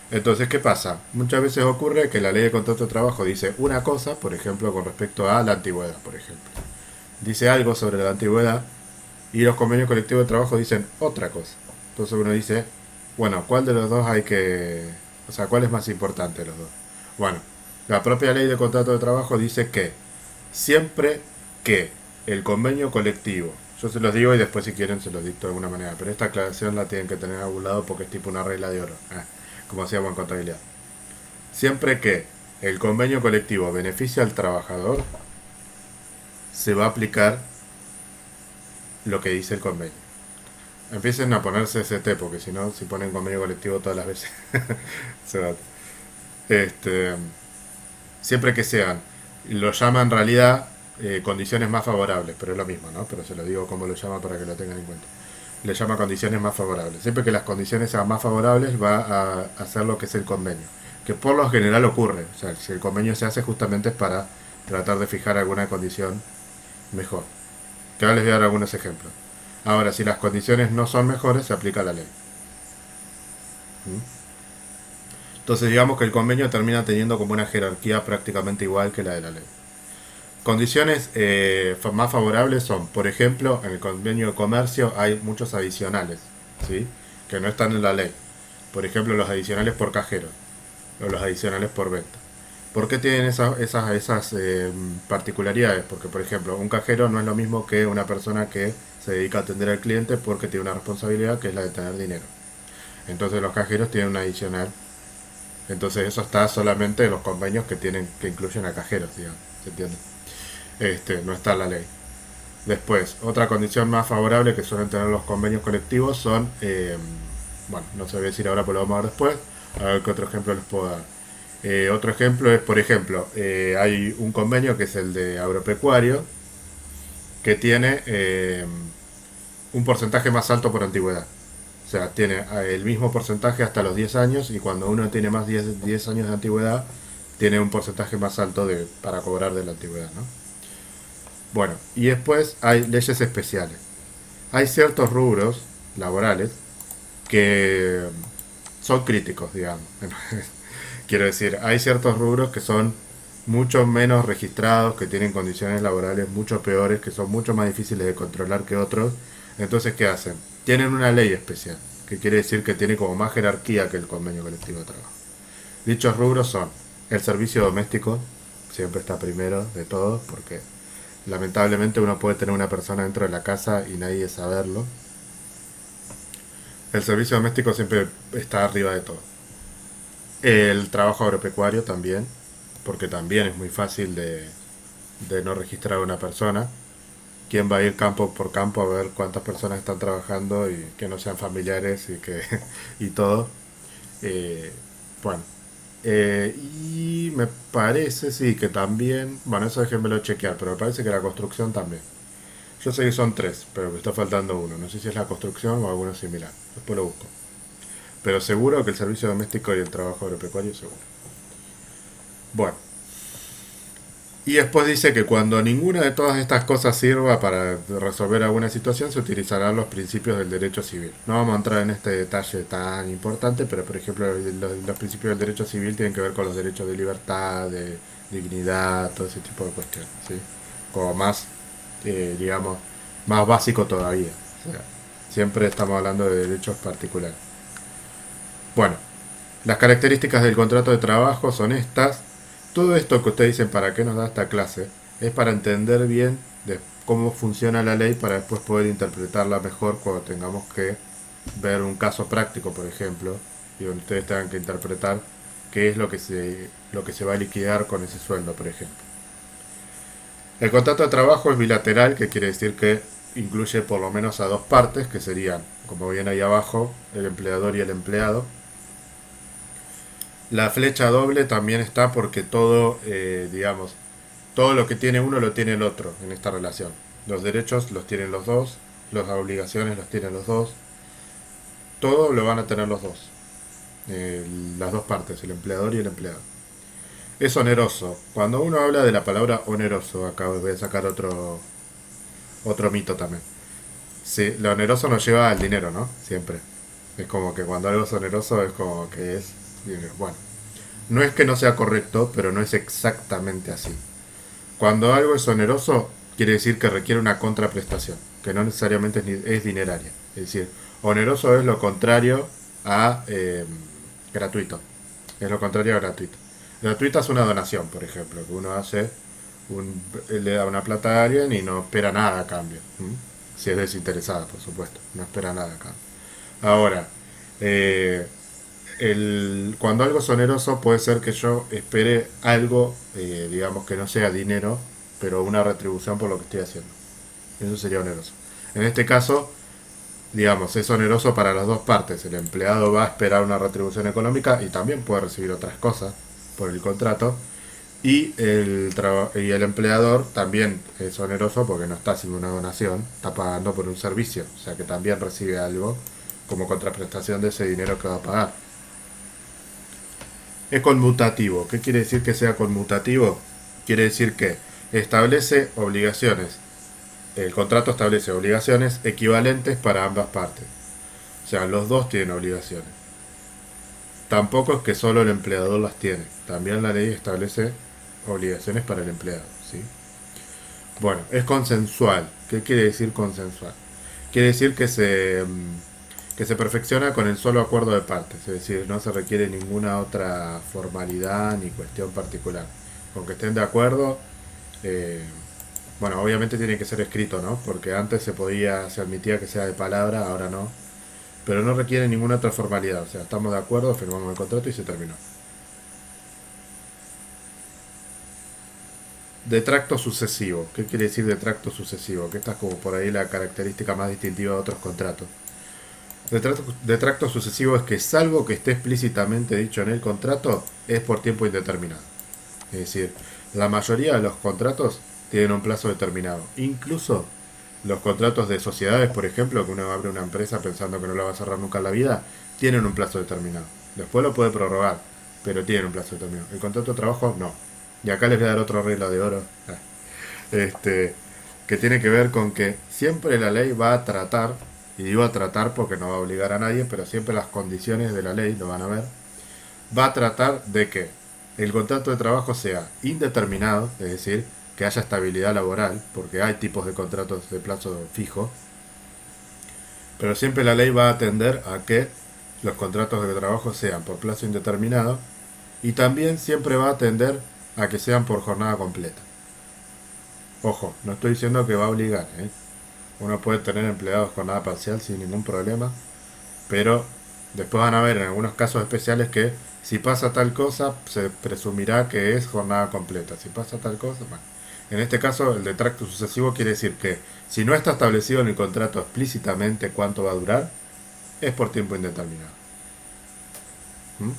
Entonces, ¿qué pasa? Muchas veces ocurre que la ley de contrato de trabajo dice una cosa, por ejemplo, con respecto a la antigüedad, por ejemplo. Dice algo sobre la antigüedad, Y los convenios colectivos de trabajo dicen otra cosa. Entonces uno dice, bueno, ¿cuál de los dos hay que... O sea, ¿cuál es más importante de los dos? Bueno, la propia ley de contrato de trabajo dice que siempre que el convenio colectivo, yo se los digo y después si quieren se los dicto de alguna manera, pero esta aclaración la tienen que tener a algún lado porque es tipo una regla de oro, como hacíamos en contabilidad. Siempre que el convenio colectivo beneficia al trabajador, se va a aplicar lo que dice el convenio. Empiecen a ponerse ST, porque si no, si ponen convenio colectivo todas las veces, se va. Este, siempre que sean, lo llama en realidad condiciones más favorables, pero es lo mismo, ¿no? Pero se lo digo como lo llama para que lo tengan en cuenta. Le llama condiciones más favorables. Siempre que las condiciones sean más favorables, va a hacer lo que es el convenio. Que por lo general ocurre. O sea, si el convenio se hace justamente es para tratar de fijar alguna condición mejor. Que ahora les voy a dar algunos ejemplos. Ahora, si las condiciones no son mejores, se aplica la ley. ¿Mm? Entonces digamos que el convenio termina teniendo como una jerarquía prácticamente igual que la de la ley. Condiciones más favorables son, por ejemplo, en el convenio de comercio hay muchos adicionales, ¿sí? Que no están en la ley. Por ejemplo, los adicionales por cajero o los adicionales por venta. ¿Por qué tienen esas particularidades? Porque, por ejemplo, un cajero no es lo mismo que una persona que se dedica a atender al cliente porque tiene una responsabilidad que es la de tener dinero. Entonces los cajeros tienen un adicional. Entonces eso está solamente en los convenios que incluyen a cajeros, digamos. ¿Se entiende? No está en la ley. Después, otra condición más favorable que suelen tener los convenios colectivos son, bueno, no se voy a decir ahora, pero lo vamos a ver después. A ver qué otro ejemplo les puedo dar. Otro ejemplo es, por ejemplo, hay un convenio que es el de agropecuario, que tiene un porcentaje más alto por antigüedad. O sea, tiene el mismo porcentaje hasta los 10 años y cuando uno tiene más 10 años de antigüedad, tiene un porcentaje más alto para cobrar de la antigüedad, ¿no? Bueno, y después hay leyes especiales. Hay ciertos rubros laborales que son críticos, digamos. Quiero decir, hay ciertos rubros que son mucho menos registrados, que tienen condiciones laborales mucho peores, que son mucho más difíciles de controlar que otros. Entonces, ¿qué hacen? Tienen una ley especial, que quiere decir que tiene como más jerarquía que el convenio colectivo de trabajo. Dichos rubros son el servicio doméstico, siempre está primero de todos, porque lamentablemente uno puede tener una persona dentro de la casa y nadie saberlo. El servicio doméstico siempre está arriba de todo. El trabajo agropecuario también, porque también es muy fácil de no registrar a una persona. ¿Quién va a ir campo por campo a ver cuántas personas están trabajando y que no sean familiares y que y todo? Eh, bueno, y me parece, sí, que también, bueno, eso déjenmelo chequear, pero me parece que la construcción también. Yo sé que son tres, pero me está faltando uno. No sé si es la construcción o alguno similar. Después lo busco. Pero seguro que el servicio doméstico y el trabajo agropecuario, seguro. Bueno, y después dice que cuando ninguna de todas estas cosas sirva para resolver alguna situación, se utilizarán los principios del derecho civil. No vamos a entrar en este detalle tan importante, pero por ejemplo los principios del derecho civil tienen que ver con los derechos de libertad, de dignidad, todo ese tipo de cuestiones, ¿sí? Como más, digamos, más básico todavía. O sea, siempre estamos hablando de derechos particulares. Bueno, las características del contrato de trabajo son estas. Todo esto que ustedes dicen, ¿para qué nos da esta clase? Es para entender bien de cómo funciona la ley para después poder interpretarla mejor cuando tengamos que ver un caso práctico, por ejemplo, y donde ustedes tengan que interpretar qué es lo que se va a liquidar con ese sueldo, por ejemplo. El contrato de trabajo es bilateral, que quiere decir que incluye por lo menos a dos partes, que serían, como viene ahí abajo, el empleador y el empleado. La flecha doble también está porque todo, digamos, todo lo que tiene uno lo tiene el otro en esta relación. Los derechos los tienen los dos, las obligaciones los tienen los dos, todo lo van a tener los dos, las dos partes, el empleador y el empleado. Es oneroso. Cuando uno habla de la palabra oneroso, acá voy a sacar otro mito también. Sí, lo oneroso nos lleva al dinero, ¿no? Siempre. Es como que cuando algo es oneroso es como que es dinero. Bueno, no es que no sea correcto, pero no es exactamente así. Cuando algo es oneroso, quiere decir que requiere una contraprestación. que no necesariamente es dineraria. Es decir, oneroso es lo contrario a gratuito. Es lo contrario a gratuito. Gratuita es una donación, por ejemplo, que uno hace, le da una plata a alguien y no espera nada a cambio. Si es desinteresada, por supuesto, no espera nada a cambio. Ahora, eh, cuando algo es oneroso puede ser que yo espere algo, digamos que no sea dinero, pero una retribución por lo que estoy haciendo. Eso sería oneroso. En este caso, digamos, es oneroso para las dos partes. El empleado va a esperar una retribución económica y también puede recibir otras cosas por el contrato. Y el empleador también es oneroso porque no está haciendo una donación, está pagando por un servicio. O sea que también recibe algo como contraprestación de ese dinero que va a pagar. Es conmutativo. ¿Qué quiere decir que sea conmutativo? Quiere decir que establece obligaciones. El contrato establece obligaciones equivalentes para ambas partes. O sea, los dos tienen obligaciones. Tampoco es que solo el empleador las tiene. También la ley establece obligaciones para el empleado. ¿Sí? Bueno, es consensual. ¿Qué quiere decir consensual? Quiere decir que se perfecciona con el solo acuerdo de partes. Es decir, no se requiere ninguna otra formalidad ni cuestión particular. Con que estén de acuerdo, eh, bueno, obviamente tiene que ser escrito, ¿no? Porque antes se admitía que sea de palabra, ahora no. Pero no requiere ninguna otra formalidad. O sea, estamos de acuerdo, firmamos el contrato y se terminó. Detracto sucesivo. ¿Qué quiere decir detracto sucesivo? Que esta es como por ahí la característica más distintiva de otros contratos. Detracto sucesivo es que salvo que esté explícitamente dicho en el contrato, es por tiempo indeterminado. Es decir, la mayoría de los contratos tienen un plazo determinado. Incluso los contratos de sociedades, por ejemplo, que uno abre una empresa pensando que no la va a cerrar nunca en la vida, tienen un plazo determinado. Después lo puede prorrogar, pero tienen un plazo determinado. El contrato de trabajo no. Y acá les voy a dar otra regla de oro. Este, que tiene que ver con que siempre la ley va a tratar, y digo a tratar porque no va a obligar a nadie, pero siempre las condiciones de la ley lo van a ver, va a tratar de que el contrato de trabajo sea indeterminado, es decir, que haya estabilidad laboral, porque hay tipos de contratos de plazo fijo, pero siempre la ley va a tender a que los contratos de trabajo sean por plazo indeterminado y también siempre va a tender a que sean por jornada completa. Ojo, no estoy diciendo que va a obligar, ¿eh? Uno puede tener empleados con jornada parcial sin ningún problema, pero después van a ver en algunos casos especiales que si pasa tal cosa se presumirá que es jornada completa. Si pasa tal cosa, bueno. En este caso el detracto sucesivo quiere decir que si no está establecido en el contrato explícitamente cuánto va a durar, es por tiempo indeterminado. ¿Mm?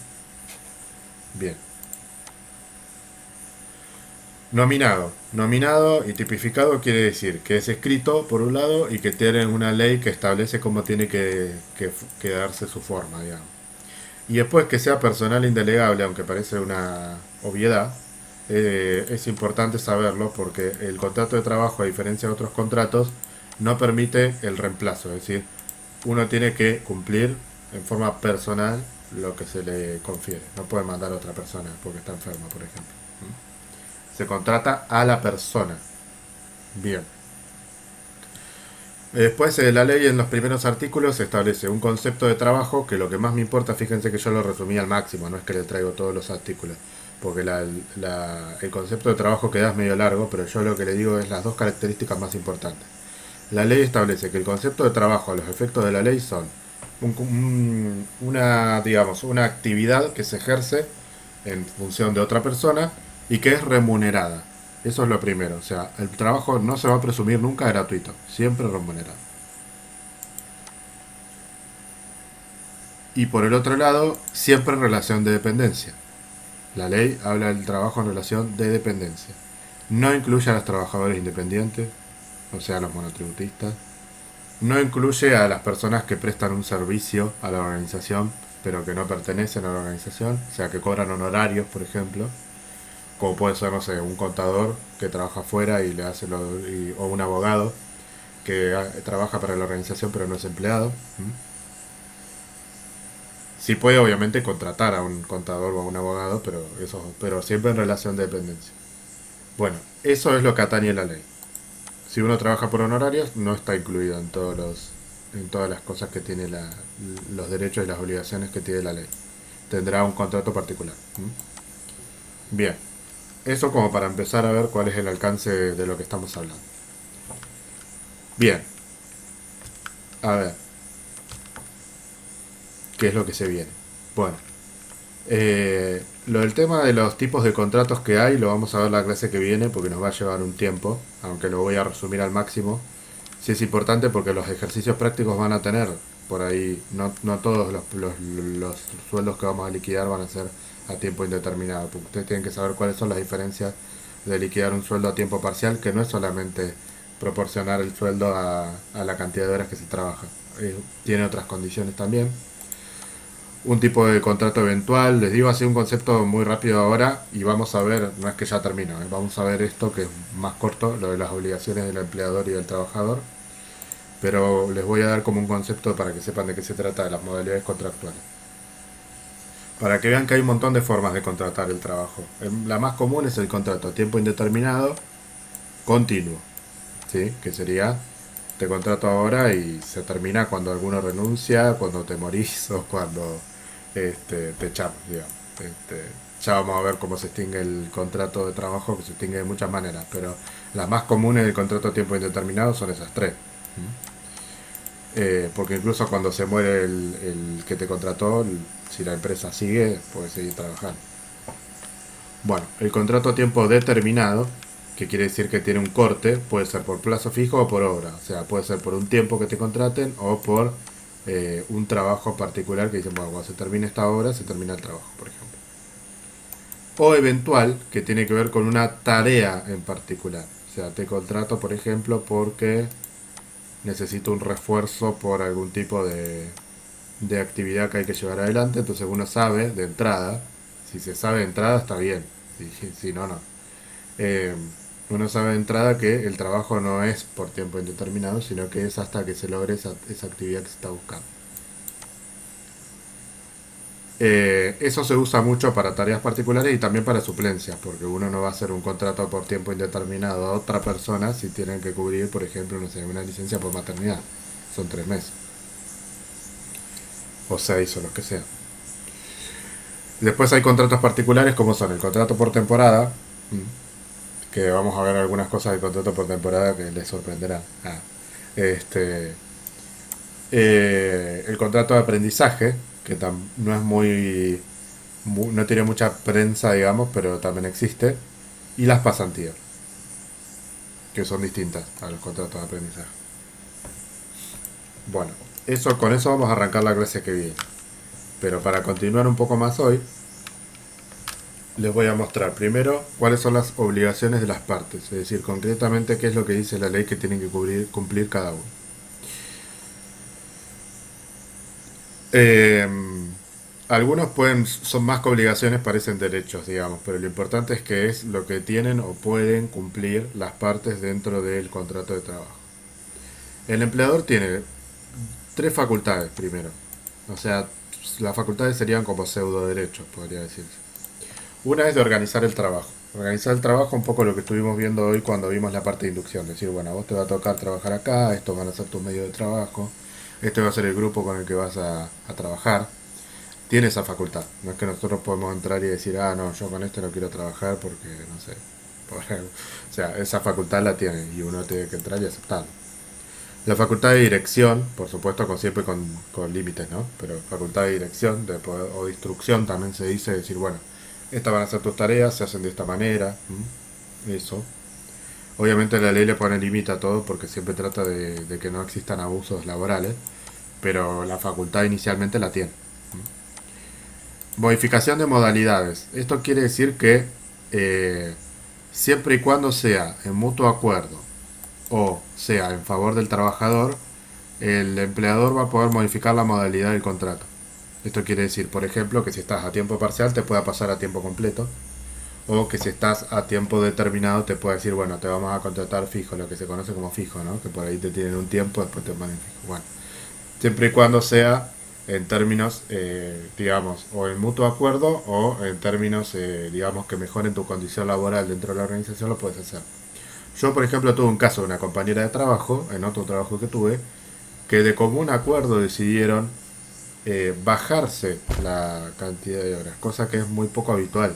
Bien. Nominado. Nominado y tipificado quiere decir que es escrito por un lado y que tiene una ley que establece cómo tiene que darse su forma, digamos. Y después que sea personal e indelegable, aunque parece una obviedad, es importante saberlo porque el contrato de trabajo, a diferencia de otros contratos, no permite el reemplazo. Es decir, uno tiene que cumplir en forma personal lo que se le confiere. No puede mandar a otra persona porque está enferma, por ejemplo. Se contrata a la persona. Bien. Después la ley en los primeros artículos establece un concepto de trabajo que lo que más me importa, fíjense que yo lo resumí al máximo, no es que le traigo todos los artículos, porque el concepto de trabajo queda medio largo, pero yo lo que le digo es las dos características más importantes. La ley establece que el concepto de trabajo a los efectos de la ley son una actividad que se ejerce en función de otra persona y que es remunerada. Eso es lo primero. O sea, el trabajo no se va a presumir nunca gratuito, siempre remunerado. Y por el otro lado, siempre en relación de dependencia. La ley habla del trabajo en relación de dependencia. No incluye a los trabajadores independientes, o sea, a los monotributistas. No incluye a las personas que prestan un servicio a la organización, pero que no pertenecen a la organización, o sea, que cobran honorarios, por ejemplo. Como puede ser, no sé, un contador que trabaja afuera y le hace o un abogado que trabaja para la organización pero no es empleado. Sí puede obviamente contratar a un contador o a un abogado, pero siempre en relación de dependencia. Bueno, eso es lo que atañe la ley. si uno trabaja por honorarios, no está incluido en en todas las cosas que tiene los derechos y las obligaciones que tiene la ley. Tendrá un contrato particular. Bien, eso como para empezar a ver cuál es el alcance de lo que estamos hablando. Bien, a ver, ¿qué es lo que se viene? Bueno, lo del tema de los tipos de contratos que hay lo vamos a ver la clase que viene porque nos va a llevar un tiempo, aunque lo voy a resumir al máximo. Sí es importante porque los ejercicios prácticos van a tener por ahí, no todos los sueldos que vamos a liquidar van a ser a tiempo indeterminado, porque ustedes tienen que saber cuáles son las diferencias de liquidar un sueldo a tiempo parcial, que no es solamente proporcionar el sueldo a la cantidad de horas que se trabaja, tiene otras condiciones también. Un tipo de contrato eventual, les digo así un concepto muy rápido ahora y vamos a ver, no es que ya termino, vamos a ver esto que es más corto, lo de las obligaciones del empleador y del trabajador, pero les voy a dar como un concepto para que sepan de qué se trata de las modalidades contractuales. Para que vean que hay un montón de formas de contratar el trabajo. La más común es el contrato a tiempo indeterminado continuo, ¿sí? Que sería te contrato ahora y se termina cuando alguno renuncia, cuando te morís o cuando te echamos, digamos. Ya vamos a ver cómo se extingue el contrato de trabajo, que se extingue de muchas maneras, pero las más comunes del contrato a tiempo indeterminado son esas tres. Porque incluso cuando se muere el que te contrató, si la empresa sigue, puede seguir trabajando. Bueno, el contrato a tiempo determinado, que quiere decir que tiene un corte, puede ser por plazo fijo o por obra. O sea, puede ser por un tiempo que te contraten o por un trabajo particular que dicen, bueno, cuando se termine esta obra, se termina el trabajo, por ejemplo. O eventual, que tiene que ver con una tarea en particular. O sea, te contrato, por ejemplo, porque necesito un refuerzo por algún tipo de actividad que hay que llevar adelante. Entonces uno sabe de entrada, si se sabe de entrada está bien, si no, no. Eh, Uno sabe de entrada que el trabajo no es por tiempo indeterminado, sino que es hasta que se logre esa actividad que se está buscando. Eso se usa mucho para tareas particulares y también para suplencias, porque uno no va a hacer un contrato por tiempo indeterminado a otra persona si tienen que cubrir, por ejemplo, no sé, una licencia por maternidad. Son 3 meses. O 6 o los que sea. Después hay contratos particulares como son el contrato por temporada, que vamos a ver algunas cosas del contrato por temporada que les sorprenderán. Este, el contrato de aprendizaje, que no es no tiene mucha prensa, digamos, pero también existe. Y las pasantías, que son distintas a los contratos de aprendizaje. Bueno, con eso vamos a arrancar la clase que viene. Pero para continuar un poco más hoy, les voy a mostrar primero cuáles son las obligaciones de las partes, es decir, concretamente qué es lo que dice la ley que tienen que cumplir cada uno. Eh, Algunos son más que obligaciones, parecen derechos, digamos, pero lo importante es que es lo que tienen o pueden cumplir las partes dentro del contrato de trabajo. El empleador tiene tres facultades primero, o sea, las facultades serían como pseudo derechos, podría decirse. Una es de organizar el trabajo. Organizar el trabajo, un poco lo que estuvimos viendo hoy cuando vimos la parte de inducción. Decir, bueno, a vos te va a tocar trabajar acá, estos van a ser tus medios de trabajo, este va a ser el grupo con el que vas a trabajar. Tiene esa facultad. No es que nosotros podemos entrar y decir, ah, no, yo con este no quiero trabajar porque, no sé. O sea, esa facultad la tiene y uno tiene que entrar y aceptarlo. La facultad de dirección, por supuesto, siempre con límites, ¿no? Pero facultad de dirección o de instrucción también se dice, decir, bueno, estas van a ser tus tareas, se hacen de esta manera, eso. Obviamente la ley le pone límite a todo porque siempre trata de que no existan abusos laborales, pero la facultad inicialmente la tiene. Modificación de modalidades. Esto quiere decir que siempre y cuando sea en mutuo acuerdo o sea en favor del trabajador, el empleador va a poder modificar la modalidad del contrato. Esto quiere decir, por ejemplo, que si estás a tiempo parcial te pueda pasar a tiempo completo, o que si estás a tiempo determinado te pueda decir, bueno, te vamos a contratar fijo, lo que se conoce como fijo, ¿no? Que por ahí te tienen un tiempo, después te ponen fijo. Bueno, siempre y cuando sea en términos, digamos, o en mutuo acuerdo o en términos, digamos, que mejoren tu condición laboral dentro de la organización, lo puedes hacer. Yo, por ejemplo, tuve un caso de una compañera de trabajo, en otro trabajo que tuve, que de común acuerdo decidieron bajarse la cantidad de horas, cosa que es muy poco habitual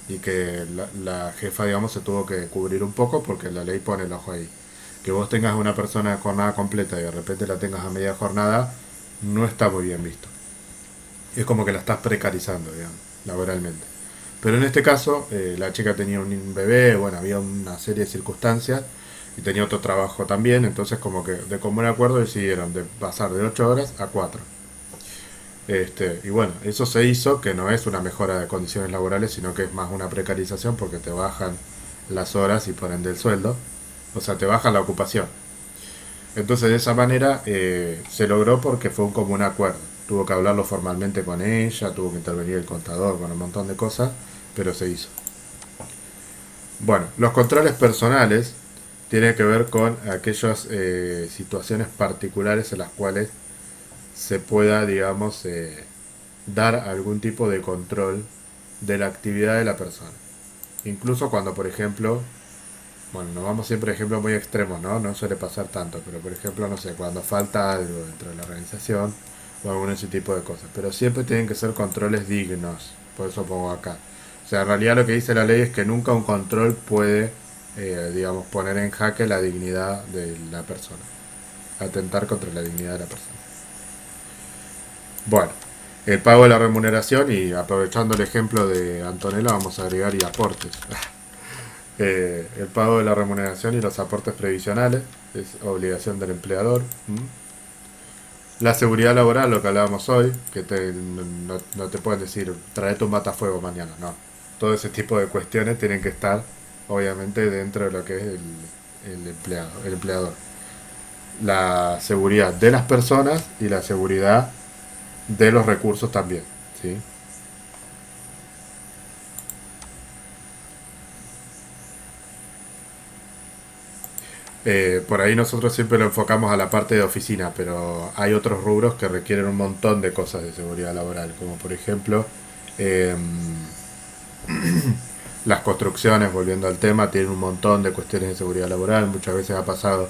y que la jefa, digamos, se tuvo que cubrir un poco porque la ley pone el ojo ahí. Que vos tengas una persona de jornada completa y de repente la tengas a media jornada, no está muy bien visto. Es como que la estás precarizando, digamos, laboralmente. Pero en este caso, la chica tenía un bebé, bueno, había una serie de circunstancias y tenía otro trabajo también, entonces como que de común acuerdo decidieron de pasar de 8 horas a 4. Y bueno, eso se hizo, que no es una mejora de condiciones laborales, sino que es más una precarización porque te bajan las horas y por ende el sueldo. O sea, te bajan la ocupación. Entonces de esa manera se logró porque fue un común acuerdo. Tuvo que hablarlo formalmente con ella, tuvo que intervenir el contador con un montón de cosas, pero se hizo. Bueno, los controles personales tienen que ver con aquellas situaciones particulares en las cuales se pueda, digamos, dar algún tipo de control de la actividad de la persona. Incluso cuando, por ejemplo, bueno, nos vamos siempre a ejemplos muy extremos, ¿no? No suele pasar tanto, pero por ejemplo, no sé, cuando falta algo dentro de la organización o algún ese tipo de cosas. Pero siempre tienen que ser controles dignos, por eso pongo acá. O sea, en realidad lo que dice la ley es que nunca un control puede, digamos, poner en jaque la dignidad de la persona, atentar contra la dignidad de la persona. Bueno, el pago de la remuneración y aprovechando el ejemplo de Antonella vamos a agregar y aportes. El pago de la remuneración y los aportes previsionales es obligación del empleador. La seguridad laboral, lo que hablábamos hoy, que no te pueden decir traete un matafuego mañana, no. Todo ese tipo de cuestiones tienen que estar obviamente dentro de lo que es el empleado, el empleador. La seguridad de las personas y la seguridad de los recursos también, ¿sí? Por ahí nosotros siempre lo enfocamos a la parte de oficina, pero hay otros rubros que requieren un montón de cosas de seguridad laboral, como por ejemplo eh, las construcciones, volviendo al tema, tienen un montón de cuestiones de seguridad laboral. Muchas veces ha pasado,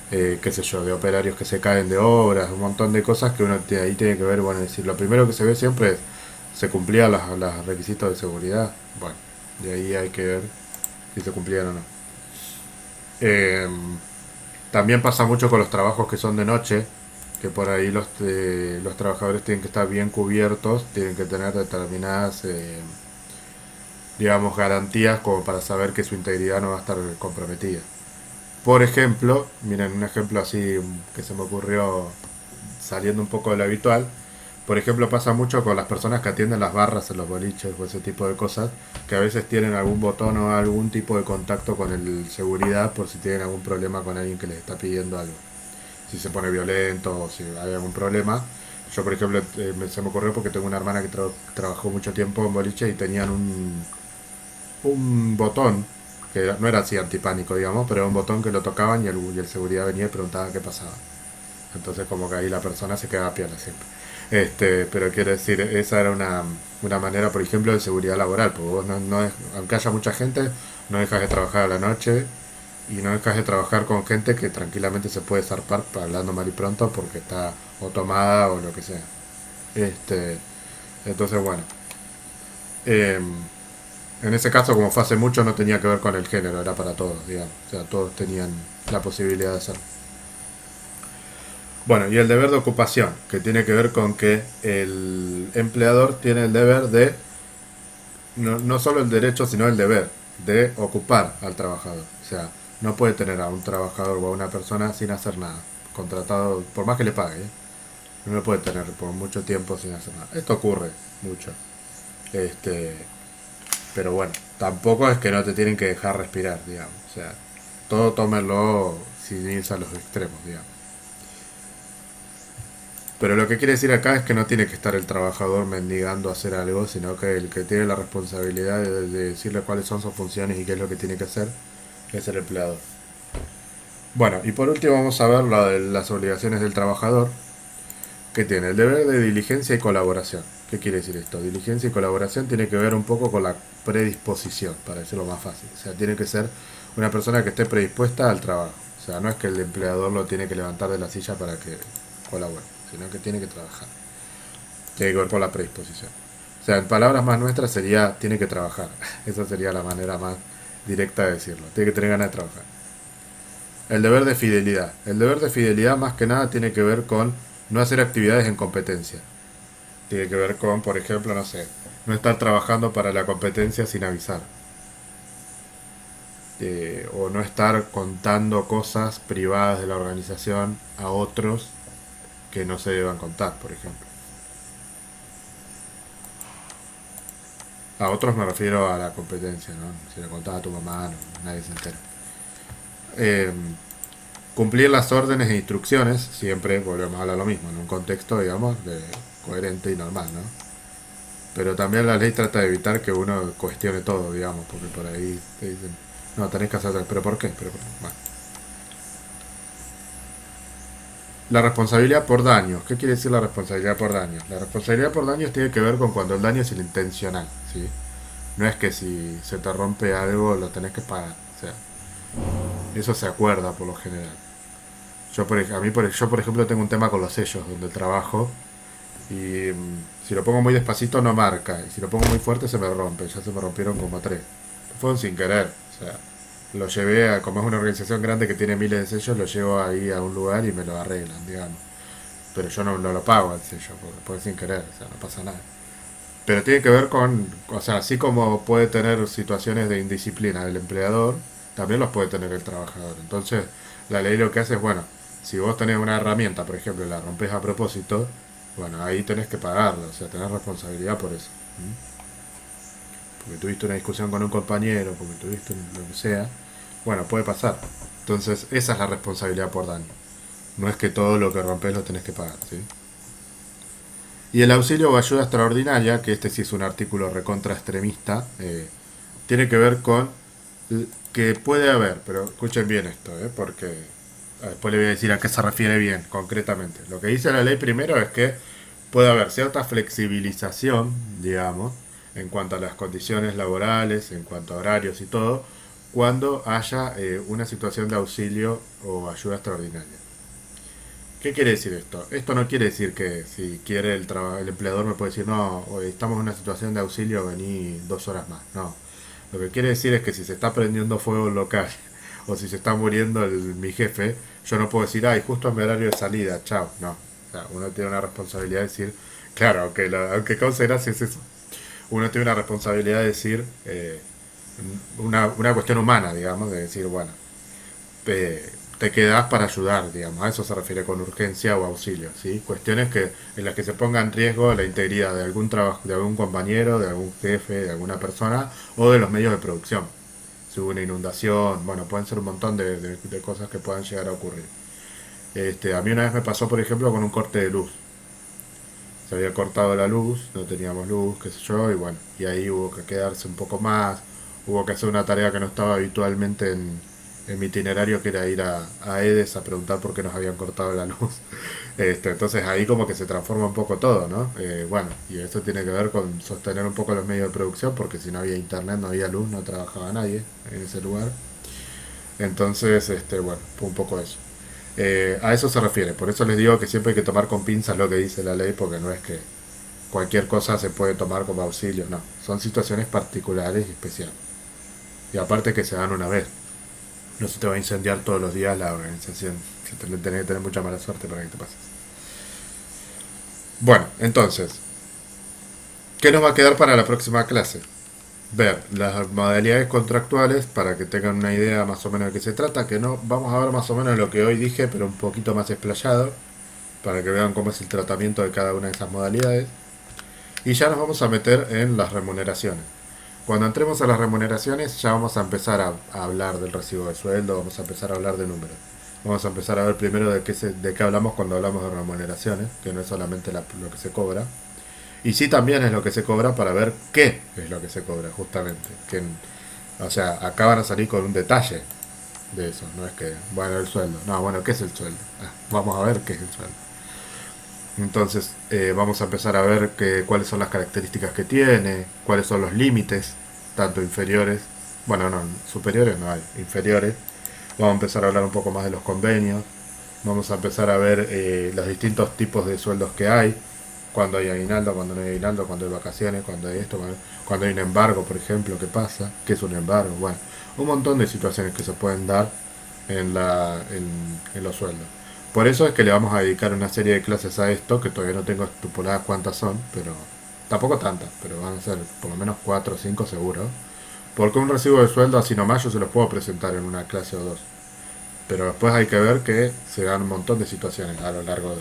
qué sé yo, de operarios que se caen de obras, un montón de cosas que uno ahí tiene que ver. Bueno, es decir, lo primero que se ve siempre es se cumplían los requisitos de seguridad. Bueno, de ahí hay que ver si se cumplían o no. Eh, También pasa mucho con los trabajos que son de noche, que por ahí los trabajadores tienen que estar bien cubiertos, tienen que tener determinadas, digamos, garantías como para saber que su integridad no va a estar comprometida. Por ejemplo, miren, un ejemplo así que se me ocurrió saliendo un poco de lo habitual. Por ejemplo, pasa mucho con las personas que atienden las barras en los boliches o ese tipo de cosas, que a veces tienen algún botón o algún tipo de contacto con el seguridad por si tienen algún problema con alguien que les está pidiendo algo. Si se pone violento o si hay algún problema. Yo, por ejemplo, se me ocurrió porque tengo una hermana que trabajó mucho tiempo en boliche y tenían un botón que no era así antipánico, digamos, pero era un botón que lo tocaban y el seguridad venía y preguntaba qué pasaba. Entonces como que ahí la persona se quedaba piola siempre. Pero quiero decir, esa era una manera, por ejemplo, de seguridad laboral, porque vos aunque haya mucha gente, no dejas de trabajar a la noche y no dejas de trabajar con gente que tranquilamente se puede zarpar, hablando mal y pronto, porque está o tomada o lo que sea. Este, entonces, bueno, eh, en ese caso, como fue hace mucho, no tenía que ver con el género, era para todos, digamos. O sea, todos tenían la posibilidad de hacerlo. Bueno, y el deber de ocupación, que tiene que ver con que el empleador tiene el deber de, no solo el derecho, sino el deber de ocupar al trabajador. O sea, no puede tener a un trabajador o a una persona sin hacer nada, contratado, por más que le pague, ¿eh? No lo puede tener por mucho tiempo sin hacer nada. Esto ocurre mucho. Este, pero bueno, tampoco es que no te tienen que dejar respirar, digamos. O sea, todo tómenlo sin irse a los extremos, digamos. Pero lo que quiere decir acá es que no tiene que estar el trabajador mendigando a hacer algo, sino que el que tiene la responsabilidad de decirle cuáles son sus funciones y qué es lo que tiene que hacer es el empleador. Bueno, y por último vamos a ver lo de las obligaciones del trabajador, que tiene el deber de diligencia y colaboración. ¿Qué quiere decir esto? Diligencia y colaboración tiene que ver un poco con la predisposición, para decirlo más fácil. O sea, tiene que ser una persona que esté predispuesta al trabajo. O sea, no es que el empleador lo tiene que levantar de la silla para que colabore, sino que tiene que trabajar. Tiene que ver con la predisposición. O sea, en palabras más nuestras sería, tiene que trabajar. Esa sería la manera más directa de decirlo. Tiene que tener ganas de trabajar. El deber de fidelidad. El deber de fidelidad más que nada tiene que ver con no hacer actividades en competencia. Tiene que ver con, por ejemplo, no sé, no estar trabajando para la competencia sin avisar. O no estar contando cosas privadas de la organización a otros que no se deban contar, por ejemplo. A otros me refiero a la competencia, ¿no? Si le contás a tu mamá, no, nadie se entera. Eh, Cumplir las órdenes e instrucciones, siempre volvemos a hablar lo mismo, en un contexto, digamos, coherente y normal, ¿no? Pero también la ley trata de evitar que uno cuestione todo, digamos, porque por ahí te dicen, no, tenés que hacer, ¿pero por qué? ¿Pero por qué? Bueno. La responsabilidad por daños. ¿Qué quiere decir la responsabilidad por daños? La responsabilidad por daños tiene que ver con cuando el daño es intencional, ¿sí? No es que si se te rompe algo lo tenés que pagar. O sea, eso se acuerda por lo general. Yo, por ejemplo, tengo un tema con los sellos donde trabajo y si lo pongo muy despacito no marca y si lo pongo muy fuerte se me rompe. Ya se me rompieron como tres. Fueron sin querer. O sea, lo llevé a, como es una organización grande que tiene miles de sellos, lo llevo ahí a un lugar y me lo arreglan, digamos. Pero yo no lo pago al sello, porque sin querer, o sea, no pasa nada. Pero tiene que ver con, o sea, así como puede tener situaciones de indisciplina el empleador, también los puede tener el trabajador. Entonces, la ley lo que hace es, bueno, si vos tenés una herramienta, por ejemplo, y la rompes a propósito, bueno, ahí tenés que pagarla, o sea, tenés responsabilidad por eso. Porque tuviste una discusión con un compañero, porque tuviste lo que sea, bueno, puede pasar. Entonces, esa es la responsabilidad por daño. No es que todo lo que rompes lo tenés que pagar, ¿sí? Y el auxilio o ayuda extraordinaria, que este sí es un artículo recontra extremista, tiene que ver con que puede haber, pero escuchen bien esto, porque después le voy a decir a qué se refiere bien, concretamente. Lo que dice la ley primero es que puede haber cierta flexibilización, digamos, en cuanto a las condiciones laborales, en cuanto a horarios y todo, cuando haya una situación de auxilio o ayuda extraordinaria. ¿Qué quiere decir esto? Esto no quiere decir que si quiere el empleador me puede decir, no, hoy estamos en una situación de auxilio, vení 2 horas más. No. Lo que quiere decir es que si se está prendiendo fuego el local o si se está muriendo mi jefe, yo no puedo decir, ay, justo en mi horario de salida, chao. No. O sea, uno tiene una responsabilidad de decir, claro, aunque cause gracia es eso. Uno tiene una responsabilidad de decir, una cuestión humana, digamos, de decir, bueno, te quedas para ayudar, digamos, a eso se refiere con urgencia o auxilio, ¿sí? Cuestiones en las que se ponga en riesgo la integridad de algún trabajo, de algún compañero, de algún jefe, de alguna persona o de los medios de producción. Si hubo una inundación, bueno, pueden ser un montón de cosas que puedan llegar a ocurrir. A mí una vez me pasó, por ejemplo, con un corte de luz. Se había cortado la luz, no teníamos luz, qué sé yo, y bueno, y ahí hubo que quedarse un poco más, hubo que hacer una tarea que no estaba habitualmente en mi itinerario, que era ir a Edes a preguntar por qué nos habían cortado la luz. Entonces ahí como que se transforma un poco todo, ¿no? Bueno, y eso tiene que ver con sostener un poco los medios de producción, porque si no había internet, no había luz, no trabajaba nadie en ese lugar. Entonces, bueno, fue un poco eso. A eso se refiere, por eso les digo que siempre hay que tomar con pinzas lo que dice la ley, porque no es que cualquier cosa se puede tomar como auxilio, no, son situaciones particulares y especiales. Y aparte que se dan una vez, no se te va a incendiar todos los días la organización, tenés que tener mucha mala suerte para que te pases. Bueno, entonces, ¿qué nos va a quedar para la próxima clase? Ver las modalidades contractuales para que tengan una idea más o menos de qué se trata, que no vamos a ver más o menos lo que hoy dije, pero un poquito más explayado, para que vean cómo es el tratamiento de cada una de esas modalidades. Y ya nos vamos a meter en las remuneraciones. Cuando entremos a las remuneraciones ya vamos a empezar a hablar del recibo de sueldo, vamos a empezar a hablar de números. Vamos a empezar a ver primero de qué hablamos cuando hablamos de remuneraciones, que no es solamente lo que se cobra. Y sí también es lo que se cobra para ver qué es lo que se cobra, justamente. O sea, acá van a salir con un detalle de eso, no es que, bueno, el sueldo. No, bueno, ¿qué es el sueldo? Vamos a ver qué es el sueldo. Entonces vamos a empezar a ver cuáles son las características que tiene, cuáles son los límites, tanto inferiores, Bueno, no, superiores no hay, inferiores. Vamos a empezar a hablar un poco más de los convenios. Vamos a empezar a ver los distintos tipos de sueldos que hay. Cuando hay aguinaldo, cuando no hay aguinaldo, cuando hay vacaciones, cuando hay esto, cuando hay un embargo, por ejemplo, ¿qué pasa? ¿Qué es un embargo? Bueno, un montón de situaciones que se pueden dar en los sueldos. Por eso es que le vamos a dedicar una serie de clases a esto, que todavía no tengo estipuladas cuántas son, pero tampoco tantas, pero van a ser por lo menos 4 o 5 seguro. Porque un recibo de sueldo así nomás yo se los puedo presentar en una clase o dos. Pero después hay que ver que se dan un montón de situaciones a lo largo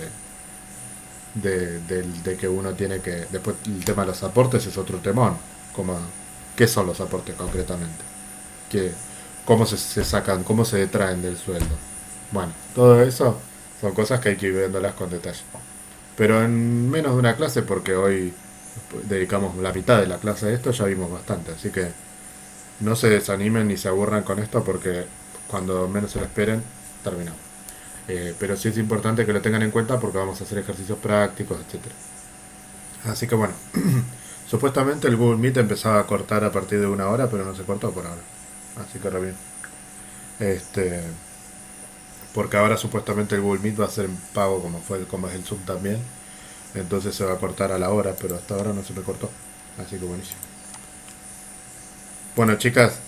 de que uno tiene que... Después el tema de los aportes es otro temón. Como, ¿qué son los aportes concretamente? ¿Qué, ¿Cómo se sacan? ¿Cómo se detraen del sueldo? Bueno, todo eso son cosas que hay que ir viéndolas con detalle. Pero en menos de una clase, porque hoy dedicamos la mitad de la clase a esto, ya vimos bastante. Así que no se desanimen ni se aburran con esto porque cuando menos se lo esperen, terminamos. Pero sí es importante que lo tengan en cuenta porque vamos a hacer ejercicios prácticos, etcétera. Así que bueno, supuestamente el Google Meet empezaba a cortar a partir de una hora, pero no se cortó por ahora. Así que re bien. Este, porque ahora supuestamente el Google Meet va a ser en pago como es el Zoom también. Entonces se va a cortar a la hora, pero hasta ahora no se me cortó. Así que buenísimo. Bueno, chicas,